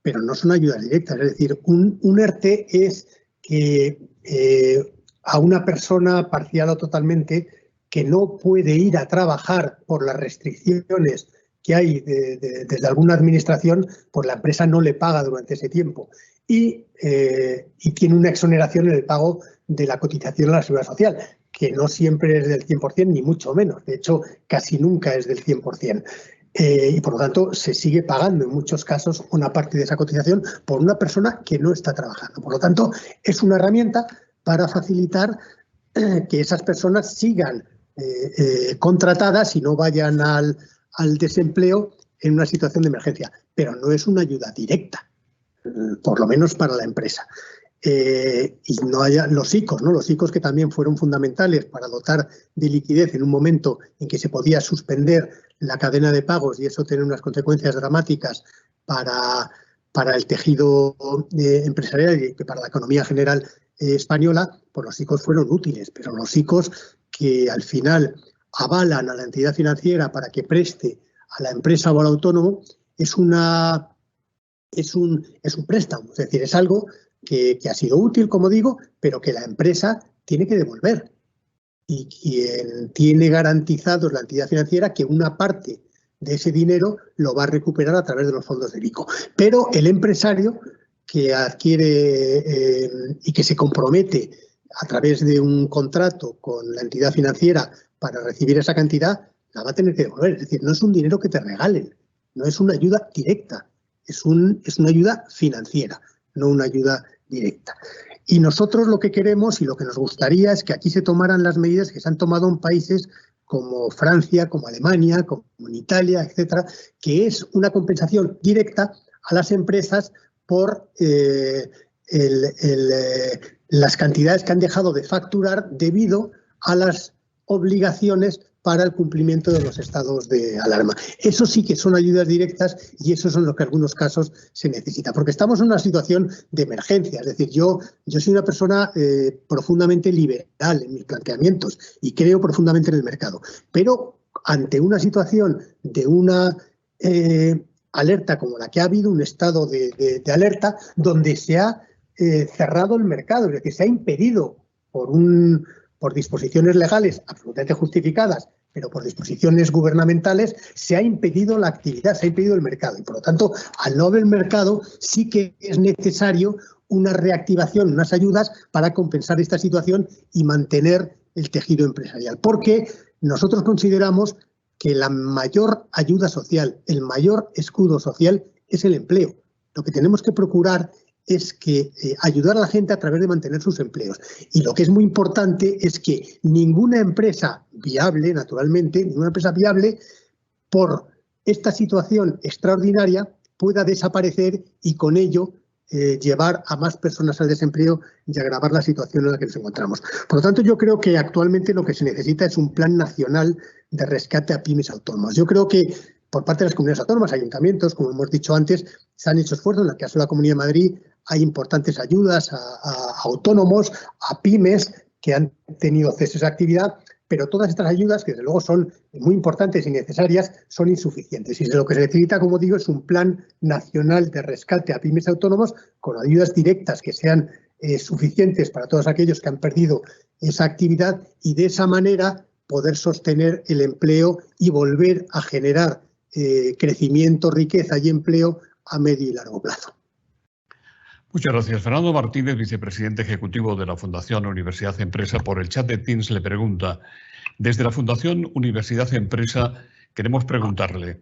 pero no son ayudas directas. Es decir, un ERTE es que a una persona parcial o totalmente que no puede ir a trabajar por las restricciones que hay desde alguna administración, pues la empresa no le paga durante ese tiempo y tiene una exoneración en el pago de la cotización a la seguridad social, que no siempre es del 100% ni mucho menos, de hecho casi nunca es del 100%. Y por lo tanto se sigue pagando en muchos casos una parte de esa cotización por una persona que no está trabajando. Por lo tanto, es una herramienta para facilitar que esas personas sigan contratadas y no vayan al desempleo en una situación de emergencia, pero no es una ayuda directa, por lo menos para la empresa. Y no haya los ICOs, ¿no? Los ICOs que también fueron fundamentales para dotar de liquidez en un momento en que se podía suspender la cadena de pagos y eso tiene unas consecuencias dramáticas para el tejido empresarial y para la economía general española, pues los ICOs fueron útiles, pero los ICOs que al final avalan a la entidad financiera para que preste a la empresa o al autónomo es un préstamo, es decir, es algo que ha sido útil, como digo, pero que la empresa tiene que devolver. Y quien tiene garantizado es la entidad financiera que una parte de ese dinero lo va a recuperar a través de los fondos del ICO. Pero el empresario que adquiere y que se compromete a través de un contrato con la entidad financiera para recibir esa cantidad, la va a tener que devolver. Es decir, no es un dinero que te regalen, no es una ayuda directa, es una ayuda financiera, no una ayuda directa. Y nosotros lo que queremos y lo que nos gustaría es que aquí se tomaran las medidas que se han tomado en países como Francia, como Alemania, como en Italia, etcétera, que es una compensación directa a las empresas por las cantidades que han dejado de facturar debido a las obligaciones para el cumplimiento de los estados de alarma. Eso sí que son ayudas directas y eso son lo que en algunos casos se necesita, porque estamos en una situación de emergencia. Es decir, yo soy una persona profundamente liberal en mis planteamientos y creo profundamente en el mercado, pero ante una situación de una alerta como la que ha habido, un estado de alerta donde se ha cerrado el mercado, es decir, se ha impedido por disposiciones legales absolutamente justificadas, pero por disposiciones gubernamentales, se ha impedido la actividad, se ha impedido el mercado. Y por lo tanto, al no haber mercado, sí que es necesario una reactivación, unas ayudas para compensar esta situación y mantener el tejido empresarial. Porque nosotros consideramos que la mayor ayuda social, el mayor escudo social es el empleo. Lo que tenemos que procurar es que ayudar a la gente a través de mantener sus empleos. Y lo que es muy importante es que ninguna empresa viable, naturalmente, ninguna empresa viable, por esta situación extraordinaria, pueda desaparecer y con ello llevar a más personas al desempleo y agravar la situación en la que nos encontramos. Por lo tanto, yo creo que actualmente lo que se necesita es un plan nacional de rescate a pymes autónomas. Yo creo que por parte de las comunidades autónomas, ayuntamientos, como hemos dicho antes, se han hecho esfuerzos. En el caso de la Comunidad de Madrid hay importantes ayudas a autónomos, a pymes que han tenido ceses de actividad, pero todas estas ayudas, que desde luego son muy importantes y necesarias, son insuficientes. Y lo que se necesita, como digo, es un plan nacional de rescate a pymes autónomos con ayudas directas que sean suficientes para todos aquellos que han perdido esa actividad y de esa manera poder sostener el empleo y volver a generar crecimiento, riqueza y empleo a medio y largo plazo. Muchas gracias. Fernando Martínez, vicepresidente ejecutivo de la Fundación Universidad Empresa, por el chat de Teams le pregunta, desde la Fundación Universidad Empresa queremos preguntarle,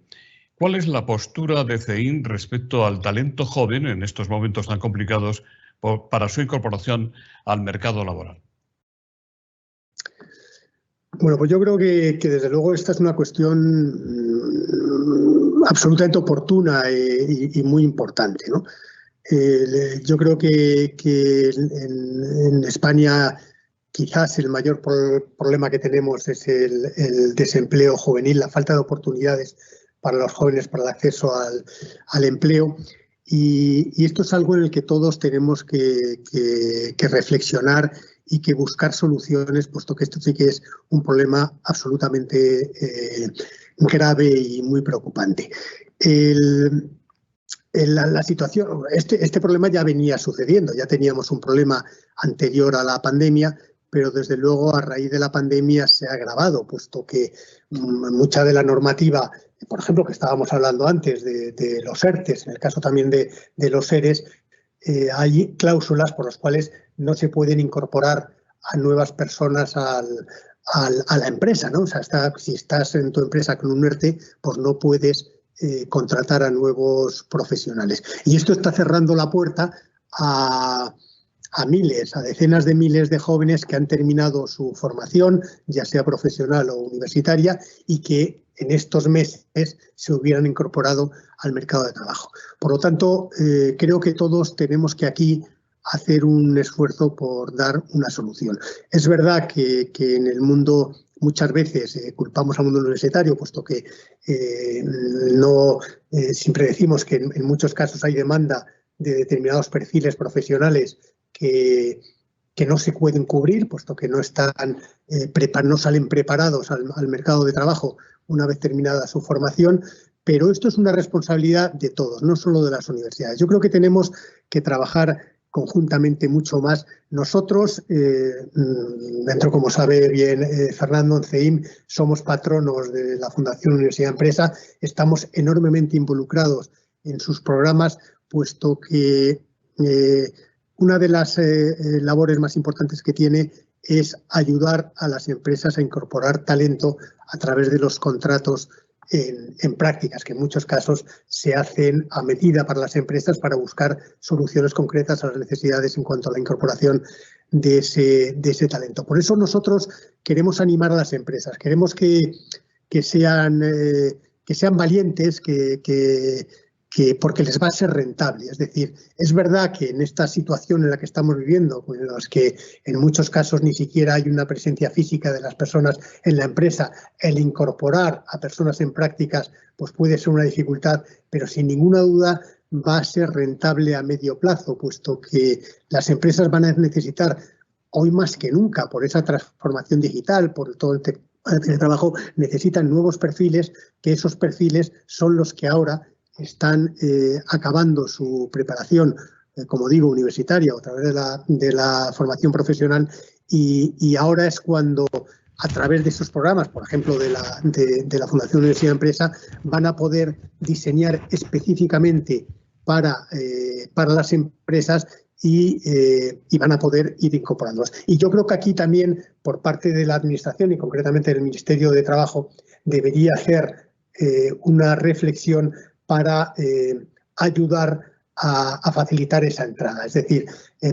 ¿cuál es la postura de CEIN respecto al talento joven en estos momentos tan complicados para su incorporación al mercado laboral? Bueno, pues yo creo que desde luego esta es una cuestión absolutamente oportuna y muy importante, ¿no? Yo creo que en España quizás el mayor problema que tenemos es el desempleo juvenil, la falta de oportunidades para los jóvenes para el acceso al empleo. Y esto es algo en el que todos tenemos que reflexionar y que buscar soluciones, puesto que esto sí que es un problema absolutamente grave y muy preocupante. La situación, este problema ya venía sucediendo, ya teníamos un problema anterior a la pandemia, pero desde luego a raíz de la pandemia se ha agravado, puesto que mucha de la normativa, por ejemplo, que estábamos hablando antes de los ERTEs, en el caso también de los ERES, hay cláusulas por las cuales no se pueden incorporar a nuevas personas a la empresa, ¿no? O sea, si estás en tu empresa con un ERTE, pues no puedes contratar a nuevos profesionales. Y esto está cerrando la puerta a decenas de miles de jóvenes que han terminado su formación, ya sea profesional o universitaria, y que en estos meses se hubieran incorporado al mercado de trabajo. Por lo tanto, creo que todos tenemos que aquí hacer un esfuerzo por dar una solución. Es verdad que en el mundo muchas veces culpamos al mundo universitario, puesto que siempre decimos que en muchos casos hay demanda de determinados perfiles profesionales que no se pueden cubrir, puesto que no salen preparados al mercado de trabajo una vez terminada su formación, pero esto es una responsabilidad de todos, no solo de las universidades. Yo creo que tenemos que trabajar conjuntamente mucho más. Nosotros, dentro, como sabe bien Fernando, en CEIM somos patronos de la Fundación Universidad Empresa, estamos enormemente involucrados en sus programas, puesto que una de las labores más importantes que tiene es ayudar a las empresas a incorporar talento a través de los contratos en prácticas, que en muchos casos se hacen a medida para las empresas para buscar soluciones concretas a las necesidades en cuanto a la incorporación de ese talento. Por eso nosotros queremos animar a las empresas, queremos que sean valientes, porque les va a ser rentable. Es decir, es verdad que en esta situación en la que estamos viviendo, en los que en muchos casos ni siquiera hay una presencia física de las personas en la empresa, el incorporar a personas en prácticas pues puede ser una dificultad, pero sin ninguna duda va a ser rentable a medio plazo, puesto que las empresas van a necesitar hoy más que nunca, por esa transformación digital, por todo el teletrabajo, necesitan nuevos perfiles, que esos perfiles son los que ahora están acabando su preparación, como digo, universitaria o a través de la formación profesional, y ahora es cuando, a través de esos programas, por ejemplo, de la Fundación Universidad Empresa, van a poder diseñar específicamente para las empresas y van a poder ir incorporándolas. Y yo creo que aquí también, por parte de la Administración y concretamente del Ministerio de Trabajo, debería hacer una reflexión para ayudar a facilitar esa entrada. Es decir,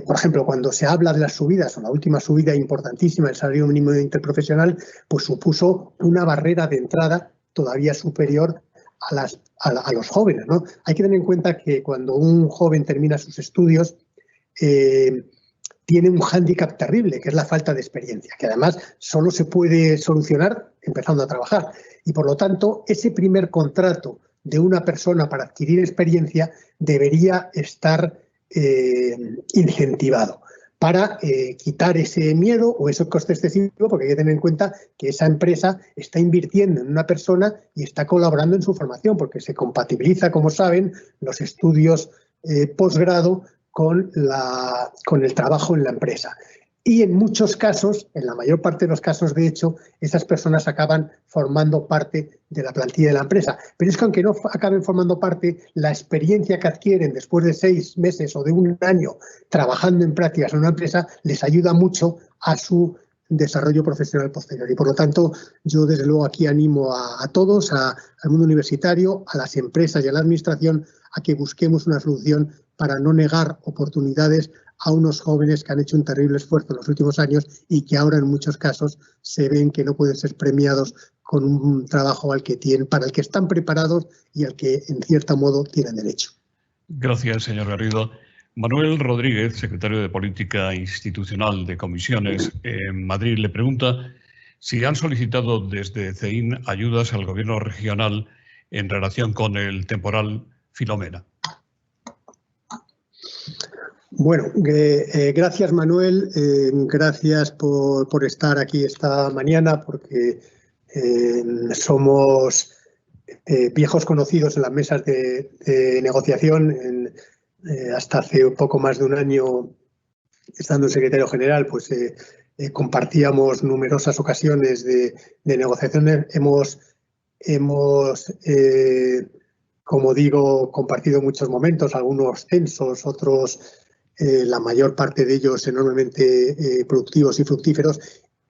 por ejemplo, cuando se habla de las subidas, o la última subida importantísima del salario mínimo interprofesional, pues supuso una barrera de entrada todavía superior a los jóvenes, ¿no? Hay que tener en cuenta que cuando un joven termina sus estudios, tiene un hándicap terrible, que es la falta de experiencia, que además solo se puede solucionar empezando a trabajar. Y por lo tanto, ese primer contrato de una persona para adquirir experiencia debería estar incentivado para quitar ese miedo o ese coste excesivo, porque hay que tener en cuenta que esa empresa está invirtiendo en una persona y está colaborando en su formación, porque se compatibiliza, como saben, los estudios posgrado con el trabajo en la empresa. Y en muchos casos, en la mayor parte de los casos, de hecho, esas personas acaban formando parte de la plantilla de la empresa. Pero es que aunque no acaben formando parte, la experiencia que adquieren después de 6 meses o de un año trabajando en prácticas en una empresa les ayuda mucho a su desarrollo profesional posterior. Y por lo tanto, yo desde luego aquí animo a todos, al mundo universitario, a las empresas y a la administración, a que busquemos una solución para no negar oportunidades a unos jóvenes que han hecho un terrible esfuerzo en los últimos años y que ahora en muchos casos se ven que no pueden ser premiados con un trabajo para el que están preparados y al que en cierto modo tienen derecho. Gracias, señor Garrido. Manuel Rodríguez, secretario de Política Institucional de Comisiones en Madrid, le pregunta si han solicitado desde CEIN ayudas al gobierno regional en relación con el temporal Filomena. Bueno, gracias Manuel, gracias por estar aquí esta mañana, porque somos viejos conocidos en las mesas de negociación. Hasta hace poco más de un año, estando en secretario general, pues compartíamos numerosas ocasiones de negociaciones. Hemos como digo, compartido muchos momentos, algunos tensos, otros, la mayor parte de ellos enormemente productivos y fructíferos,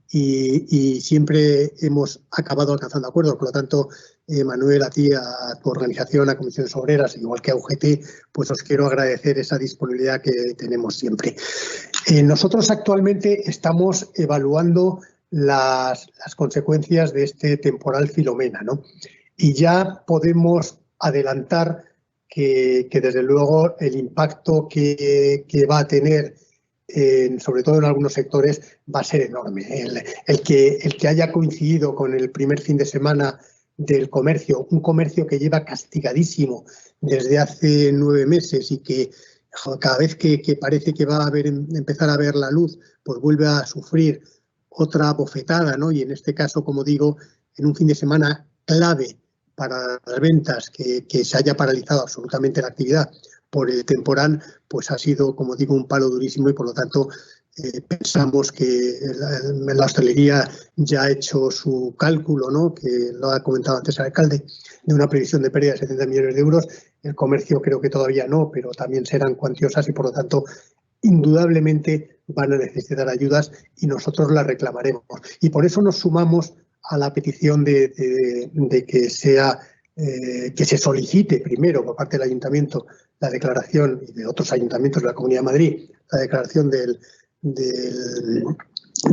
y siempre hemos acabado alcanzando acuerdos. Por lo tanto, Manuel, a ti, a tu organización, a Comisiones Obreras, igual que a UGT, pues os quiero agradecer esa disponibilidad que tenemos siempre. Nosotros actualmente estamos evaluando las consecuencias de este temporal Filomena, ¿no? Y ya podemos adelantar que desde luego el impacto que va a tener, sobre todo en algunos sectores, va a ser enorme. El que haya coincidido con el primer fin de semana del comercio, un comercio que lleva castigadísimo desde hace 9 meses y que cada vez que parece que va a empezar a ver la luz, pues vuelve a sufrir otra bofetada, ¿no? Y en este caso, como digo, en un fin de semana clave para las ventas, que se haya paralizado absolutamente la actividad por el temporal, pues ha sido, como digo, un palo durísimo, y por lo tanto pensamos que la hostelería ya ha hecho su cálculo, ¿no? Que lo ha comentado antes el alcalde, de una previsión de pérdida de 70 millones de euros. El comercio creo que todavía no, pero también serán cuantiosas y por lo tanto indudablemente van a necesitar ayudas y nosotros las reclamaremos. Y por eso nos sumamos a la petición de que se solicite primero por parte del Ayuntamiento la declaración, y de otros ayuntamientos de la Comunidad de Madrid, la declaración de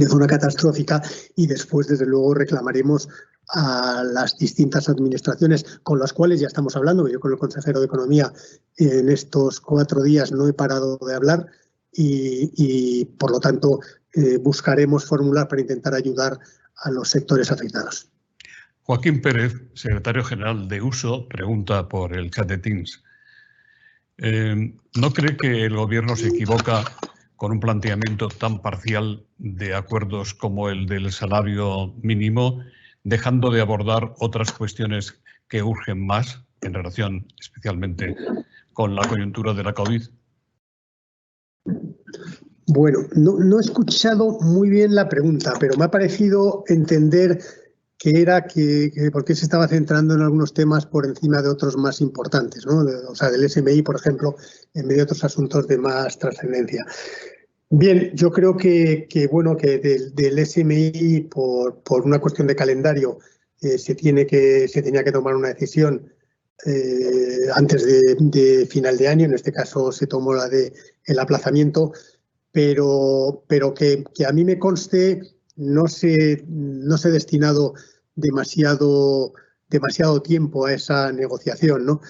zona catastrófica, y después, desde luego, reclamaremos a las distintas administraciones con las cuales ya estamos hablando. Yo con el consejero de Economía en estos 4 días no he parado de hablar y por lo tanto, buscaremos formular para intentar ayudar a los sectores afectados. Joaquín Pérez, secretario general de USO, pregunta por el chat de Teams. ¿No cree que el Gobierno se equivoca con un planteamiento tan parcial de acuerdos como el del salario mínimo, dejando de abordar otras cuestiones que urgen más en relación especialmente con la coyuntura de la COVID? Bueno, no he escuchado muy bien la pregunta, pero me ha parecido entender que era que por qué se estaba centrando en algunos temas por encima de otros más importantes, ¿no? O sea, del SMI, por ejemplo, en medio de otros asuntos de más trascendencia. Bien, yo creo que del SMI, por una cuestión de calendario, se tenía que tomar una decisión antes de final de año. En este caso se tomó la de el aplazamiento, pero que a mí me conste no se ha destinado demasiado tiempo a esa negociación, ¿no?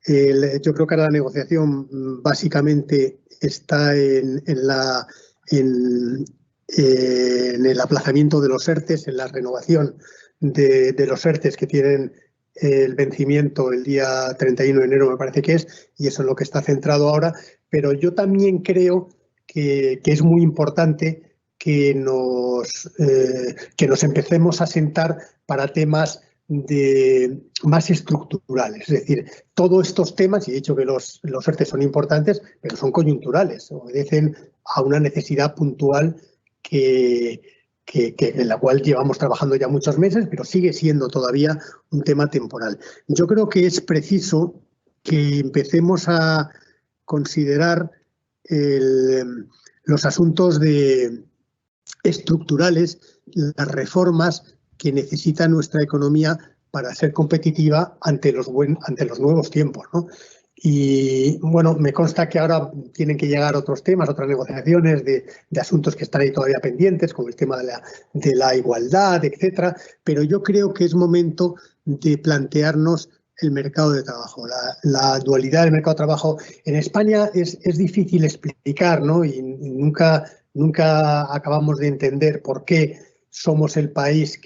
Yo creo que ahora la negociación básicamente está en el aplazamiento de los ERTEs, en la renovación de los ERTEs que tienen el vencimiento el día 31 de enero, me parece que es, y eso es lo que está centrado ahora. Pero yo también creo que es muy importante que nos empecemos a sentar para temas más estructurales. Es decir, todos estos temas, y he dicho que los ERTE son importantes, pero son coyunturales, obedecen a una necesidad puntual en la cual llevamos trabajando ya muchos meses, pero sigue siendo todavía un tema temporal. Yo creo que es preciso que empecemos a considerar los asuntos estructurales, las reformas que necesita nuestra economía para ser competitiva ante los nuevos tiempos, ¿no? Y bueno, me consta que ahora tienen que llegar otros temas, otras negociaciones de asuntos que están ahí todavía pendientes, como el tema de la igualdad, etcétera. Pero yo creo que es momento de plantearnos el mercado de trabajo. La dualidad del mercado de trabajo en España es difícil explicar, ¿no? Y nunca acabamos de entender por qué somos el país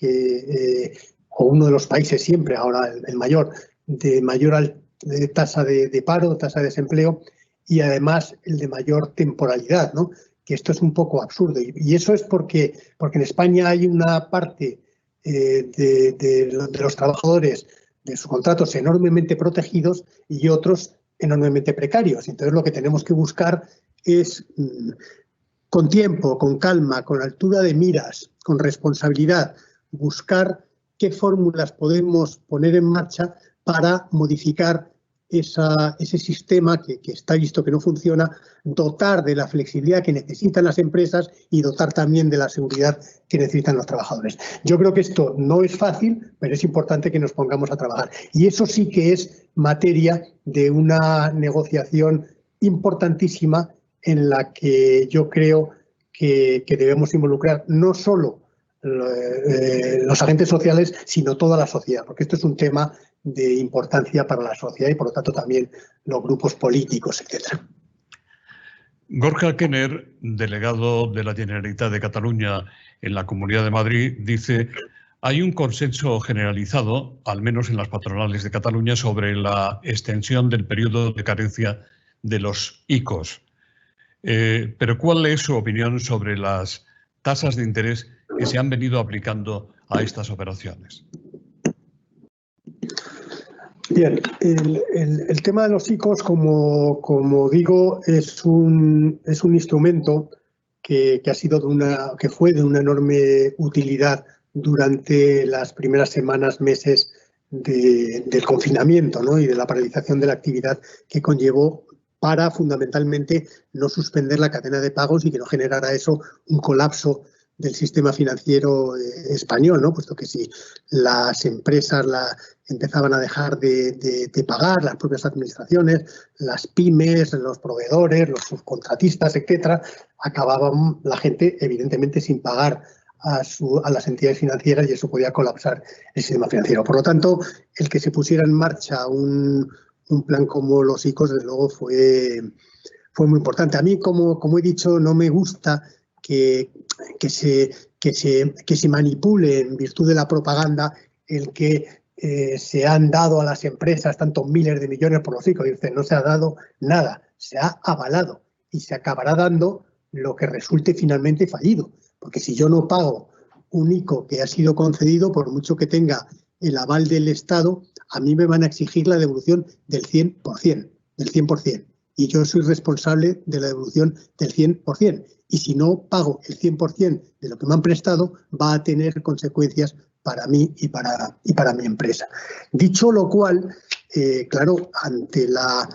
o uno de los países siempre, ahora el mayor, de mayor tasa de paro, tasa de desempleo y además el de mayor temporalidad, ¿no? Que esto es un poco absurdo. Y eso es porque en España hay una parte de los trabajadores de sus contratos enormemente protegidos y otros enormemente precarios. Entonces lo que tenemos que buscar es, con tiempo, con calma, con altura de miras, con responsabilidad, buscar qué fórmulas podemos poner en marcha para modificar ese sistema que está visto que no funciona, dotar de la flexibilidad que necesitan las empresas y dotar también de la seguridad que necesitan los trabajadores. Yo creo que esto no es fácil, pero es importante que nos pongamos a trabajar. Y eso sí que es materia de una negociación importantísima en la que yo creo que debemos involucrar no solo los agentes sociales, sino toda la sociedad, porque esto es un tema de importancia para la sociedad y, por lo tanto, también los grupos políticos, etcétera. Gorka Kenner, delegado de la Generalitat de Cataluña en la Comunidad de Madrid, dice: hay un consenso generalizado, al menos en las patronales de Cataluña, sobre la extensión del periodo de carencia de los ICOs. Pero ¿cuál es su opinión sobre las tasas de interés que se han venido aplicando a estas operaciones? Bien, el tema de los ICOs, como digo, es un instrumento que fue de una enorme utilidad durante las primeras semanas, meses del confinamiento, ¿no? Y de la paralización de la actividad que conllevó para fundamentalmente no suspender la cadena de pagos y que no generara eso un colapso del sistema financiero español, ¿no? Puesto que si las empresas empezaban a dejar de pagar, las propias administraciones, las pymes, los proveedores, los subcontratistas, etcétera, acababan la gente evidentemente sin pagar a las entidades financieras y eso podía colapsar el sistema financiero. Por lo tanto, el que se pusiera en marcha un plan como los ICOs, desde luego, fue muy importante. A mí, como he dicho, no me gusta que se manipule en virtud de la propaganda el que se han dado a las empresas tantos miles de millones por los ICOs. No se ha dado nada, se ha avalado y se acabará dando lo que resulte finalmente fallido. Porque si yo no pago un ICO que ha sido concedido, por mucho que tenga el aval del Estado, a mí me van a exigir la devolución del 100%, del 100%. Y yo soy responsable de la devolución del 100%. Y si no pago el 100% de lo que me han prestado, va a tener consecuencias para mí y para mi empresa. Dicho lo cual, claro, ante la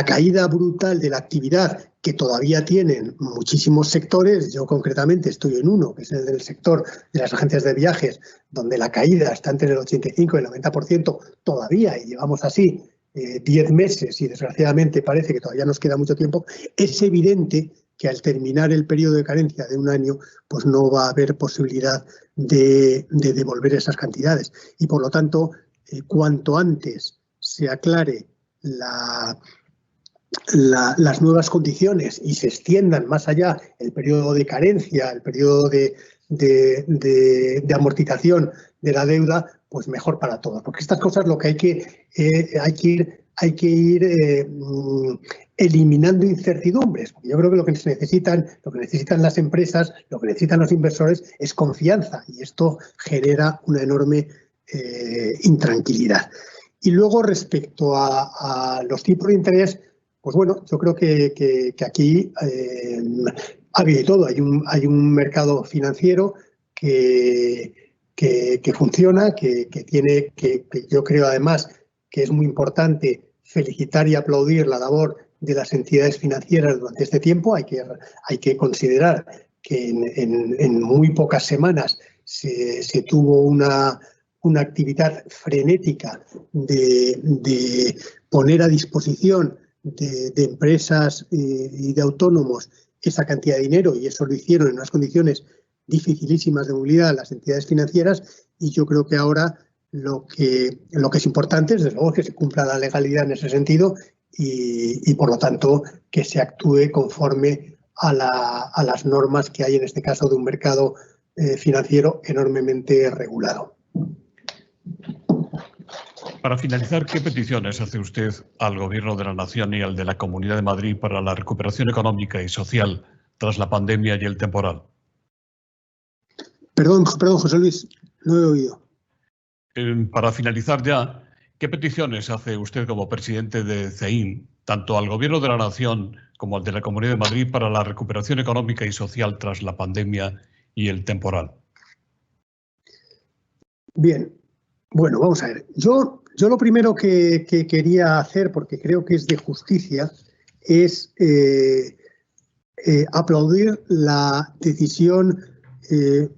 caída brutal de la actividad que todavía tienen muchísimos sectores, yo concretamente estoy en uno, que es el del sector de las agencias de viajes, donde la caída está entre el 85 y el 90% todavía, y llevamos así 10 meses y desgraciadamente parece que todavía nos queda mucho tiempo. Es evidente que al terminar el periodo de carencia de un año, pues no va a haber posibilidad de devolver esas cantidades. Y por lo tanto, cuanto antes se aclare las nuevas condiciones y se extiendan más allá el periodo de carencia, el periodo de amortización de la deuda, pues mejor para todos. Porque estas cosas lo que hay que ir eliminando incertidumbres. Yo creo que lo que necesitan las empresas, lo que necesitan los inversores es confianza y esto genera una enorme intranquilidad. Y luego, respecto a los tipos de interés, pues bueno, yo creo que aquí ha habido de todo. Hay un mercado financiero que funciona, que yo creo además que es muy importante felicitar y aplaudir la labor de las entidades financieras durante este tiempo. Hay que considerar que en muy pocas semanas se tuvo una actividad frenética de poner a disposición de empresas y de autónomos esa cantidad de dinero, y eso lo hicieron en unas condiciones dificilísimas de movilidad las entidades financieras, y yo creo que ahora lo que es importante es, desde luego, que se cumpla la legalidad en ese sentido y por lo tanto, que se actúe conforme a las normas que hay, en este caso, de un mercado financiero enormemente regulado. Para finalizar, ¿qué peticiones hace usted al Gobierno de la Nación y al de la Comunidad de Madrid para la recuperación económica y social tras la pandemia y el temporal? Perdón, José Luis, no he oído. Para finalizar ya, ¿qué peticiones hace usted como presidente de CEIN, tanto al Gobierno de la Nación como al de la Comunidad de Madrid, para la recuperación económica y social tras la pandemia y el temporal? Bien, bueno, vamos a ver. Yo lo primero que quería hacer, porque creo que es de justicia, es aplaudir la decisión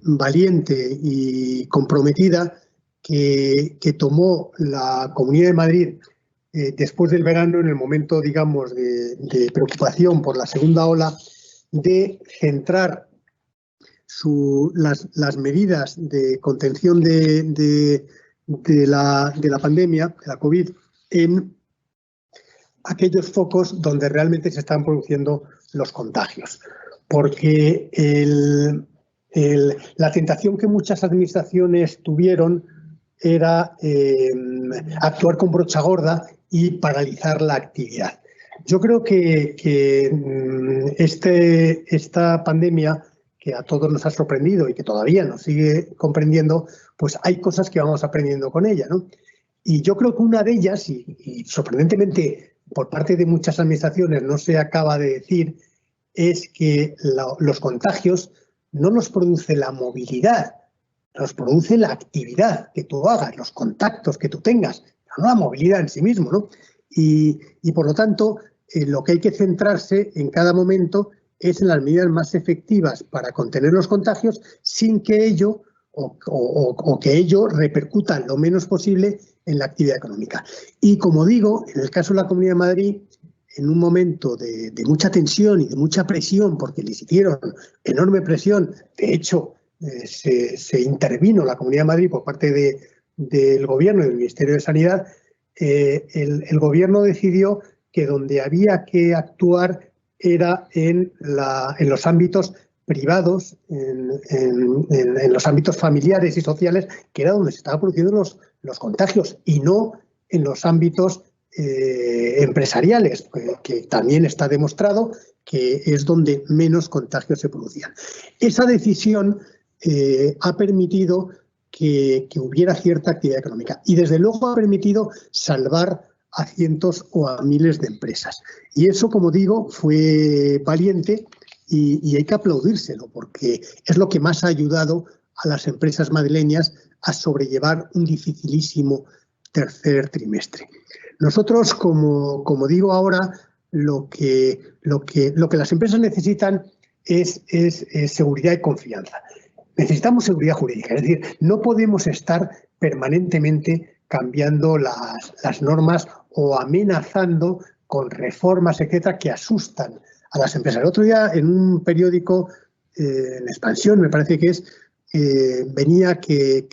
valiente y comprometida que tomó la Comunidad de Madrid después del verano, en el momento, digamos, de preocupación por la segunda ola, de centrar las medidas de contención de la pandemia, de la COVID, en aquellos focos donde realmente se están produciendo los contagios. Porque la tentación que muchas administraciones tuvieron era actuar con brocha gorda y paralizar la actividad. Yo creo que esta pandemia, que a todos nos ha sorprendido y que todavía nos sigue comprendiendo, pues hay cosas que vamos aprendiendo con ella, ¿no? Y yo creo que una de ellas, y sorprendentemente por parte de muchas administraciones no se acaba de decir, es que los contagios no los produce la movilidad, los produce la actividad que tú hagas, los contactos que tú tengas, no la movilidad en sí mismo, ¿no? Y por lo tanto, lo que hay que centrarse en cada momento es en las medidas más efectivas para contener los contagios sin que ello o que ello repercuta lo menos posible en la actividad económica. Y como digo, en el caso de la Comunidad de Madrid, en un momento de mucha tensión y de mucha presión, porque les hicieron enorme presión, de hecho, se intervino la Comunidad de Madrid por parte del Gobierno y del Ministerio de Sanidad, el Gobierno decidió que donde había que actuar era en los ámbitos privados, en los ámbitos familiares y sociales, que era donde se estaban produciendo los contagios, y no en los ámbitos empresariales, que también está demostrado que es donde menos contagios se producían. Esa decisión ha permitido que hubiera cierta actividad económica y desde luego ha permitido salvar a cientos o a miles de empresas. Y eso, como digo, fue valiente y hay que aplaudírselo, porque es lo que más ha ayudado a las empresas madrileñas a sobrellevar un dificilísimo tercer trimestre. Nosotros, como digo ahora, lo que las empresas necesitan es seguridad y confianza. Necesitamos seguridad jurídica, es decir, no podemos estar permanentemente cambiando las normas o amenazando con reformas, etcétera, que asustan a las empresas. El otro día, en un periódico en Expansión, me parece que es, venía que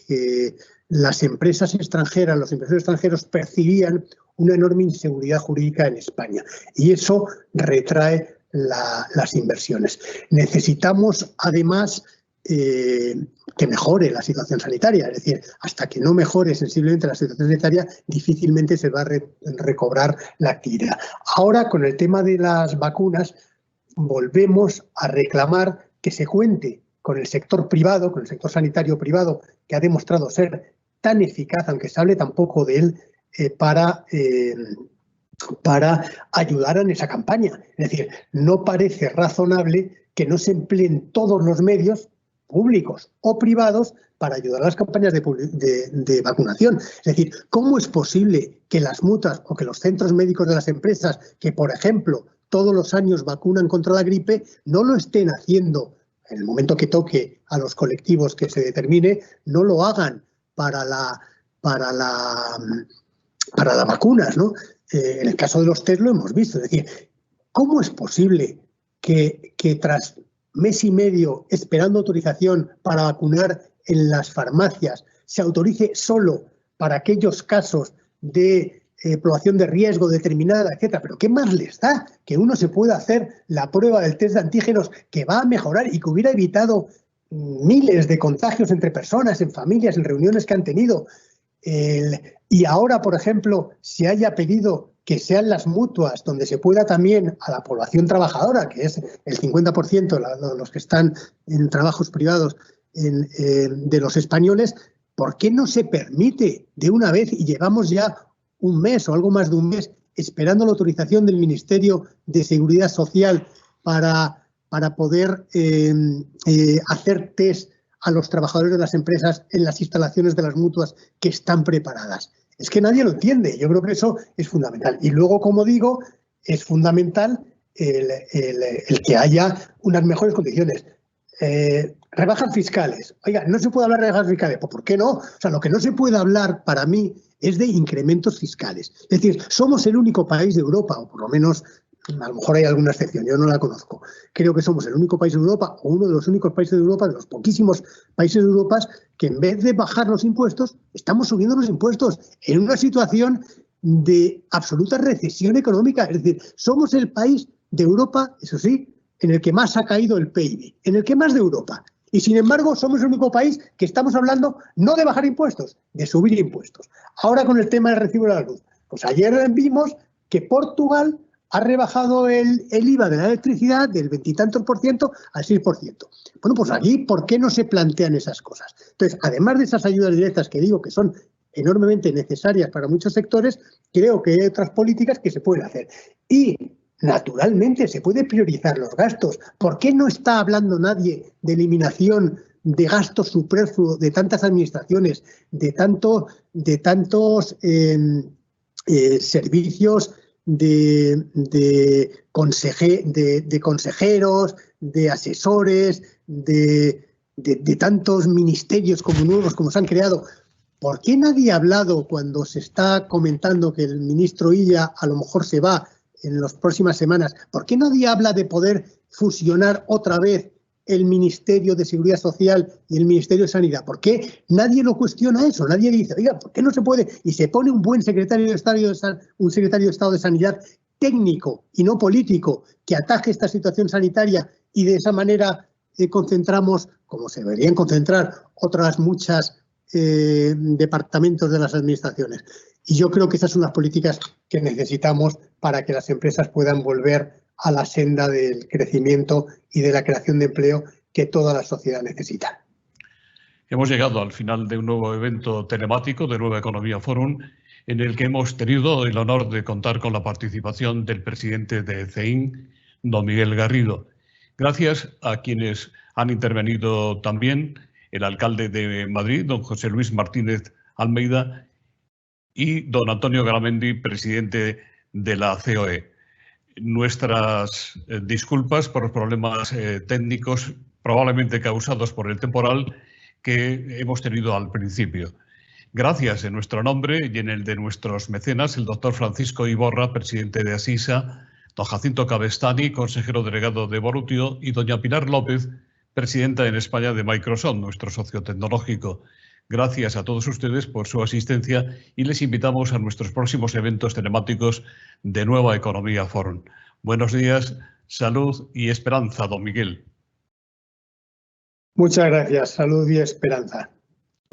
las empresas extranjeras, los inversores extranjeros percibían una enorme inseguridad jurídica en España y eso retrae las inversiones. Necesitamos, además, que mejore la situación sanitaria, es decir, hasta que no mejore sensiblemente la situación sanitaria, difícilmente se va a recobrar la actividad. Ahora, con el tema de las vacunas, volvemos a reclamar que se cuente con el sector privado, con el sector sanitario privado, que ha demostrado ser tan eficaz, aunque se hable tan poco de él, para ayudar en esa campaña. Es decir, no parece razonable que no se empleen todos los medios públicos o privados para ayudar a las campañas de vacunación. Es decir, ¿cómo es posible que las mutuas o que los centros médicos de las empresas, que por ejemplo todos los años vacunan contra la gripe, no lo estén haciendo en el momento que toque a los colectivos que se determine, no lo hagan para las vacunas, ¿no? En el caso de los test lo hemos visto. Es decir, ¿cómo es posible que tras mes y medio esperando autorización para vacunar en las farmacias se autorice solo para aquellos casos de población de riesgo determinada, etcétera. Pero ¿qué más les da que uno se pueda hacer la prueba del test de antígenos, que va a mejorar y que hubiera evitado miles de contagios entre personas, en familias, en reuniones que han tenido? Y ahora, por ejemplo, se haya pedido que sean las mutuas donde se pueda también a la población trabajadora, que es el 50% los que están en trabajos privados de los españoles, ¿por qué no se permite de una vez? Y llevamos ya un mes o algo más de un mes esperando la autorización del Ministerio de Seguridad Social para poder hacer test a los trabajadores de las empresas en las instalaciones de las mutuas que están preparadas. Es que nadie lo entiende. Yo creo que eso es fundamental. Y luego, como digo, es fundamental el que haya unas mejores condiciones. Rebajas fiscales. Oiga, no se puede hablar de rebajas fiscales. Pues ¿por qué no? O sea, lo que no se puede hablar para mí es de incrementos fiscales. Es decir, somos el único país de Europa, o por lo menos, a lo mejor hay alguna excepción, yo no la conozco. Creo que somos el único país de Europa, o uno de los únicos países de Europa, de los poquísimos países de Europa, que en vez de bajar los impuestos, estamos subiendo los impuestos en una situación de absoluta recesión económica. Es decir, somos el país de Europa, eso sí, en el que más ha caído el PIB, en el que más de Europa. Y sin embargo, somos el único país que estamos hablando no de bajar impuestos, de subir impuestos. Ahora con el tema del recibo de la luz. Pues ayer vimos que Portugal ha rebajado el IVA de la electricidad del 20 y tantos % al 6%. Bueno, pues aquí, ¿por qué no se plantean esas cosas? Entonces, además de esas ayudas directas que digo que son enormemente necesarias para muchos sectores, creo que hay otras políticas que se pueden hacer. Y, naturalmente, se puede priorizar los gastos. ¿Por qué no está hablando nadie de eliminación de gastos superfluos de tantas administraciones, de tantos servicios de consejeros, de asesores, de tantos ministerios como nuevos como se han creado? ¿Por qué nadie ha hablado, cuando se está comentando que el ministro Illa a lo mejor se va en las próximas semanas, por qué nadie habla de poder fusionar otra vez el Ministerio de Seguridad Social y el Ministerio de Sanidad? ¿Por qué nadie lo cuestiona eso? Nadie dice, oiga, ¿por qué no se puede? Y se pone un buen secretario de Estado de Sanidad técnico y no político que ataje esta situación sanitaria, y de esa manera concentramos, como se deberían concentrar otras muchas departamentos de las administraciones. Y yo creo que esas son las políticas que necesitamos para que las empresas puedan volver a la senda del crecimiento y de la creación de empleo que toda la sociedad necesita. Hemos llegado al final de un nuevo evento telemático de Nueva Economía Forum, en el que hemos tenido el honor de contar con la participación del presidente de CEIN, don Miguel Garrido. Gracias a quienes han intervenido también, el alcalde de Madrid, don José Luis Martínez Almeida, y don Antonio Garamendi, presidente de la COE. Nuestras disculpas por los problemas técnicos probablemente causados por el temporal que hemos tenido al principio. Gracias en nuestro nombre y en el de nuestros mecenas, el doctor Francisco Iborra, presidente de Asisa, don Jacinto Cabestany, consejero delegado de Evolutio, y doña Pilar López, presidenta en España de Microsoft, nuestro socio tecnológico. Gracias a todos ustedes por su asistencia y les invitamos a nuestros próximos eventos telemáticos de Nueva Economía Forum. Buenos días, salud y esperanza, don Miguel. Muchas gracias, salud y esperanza.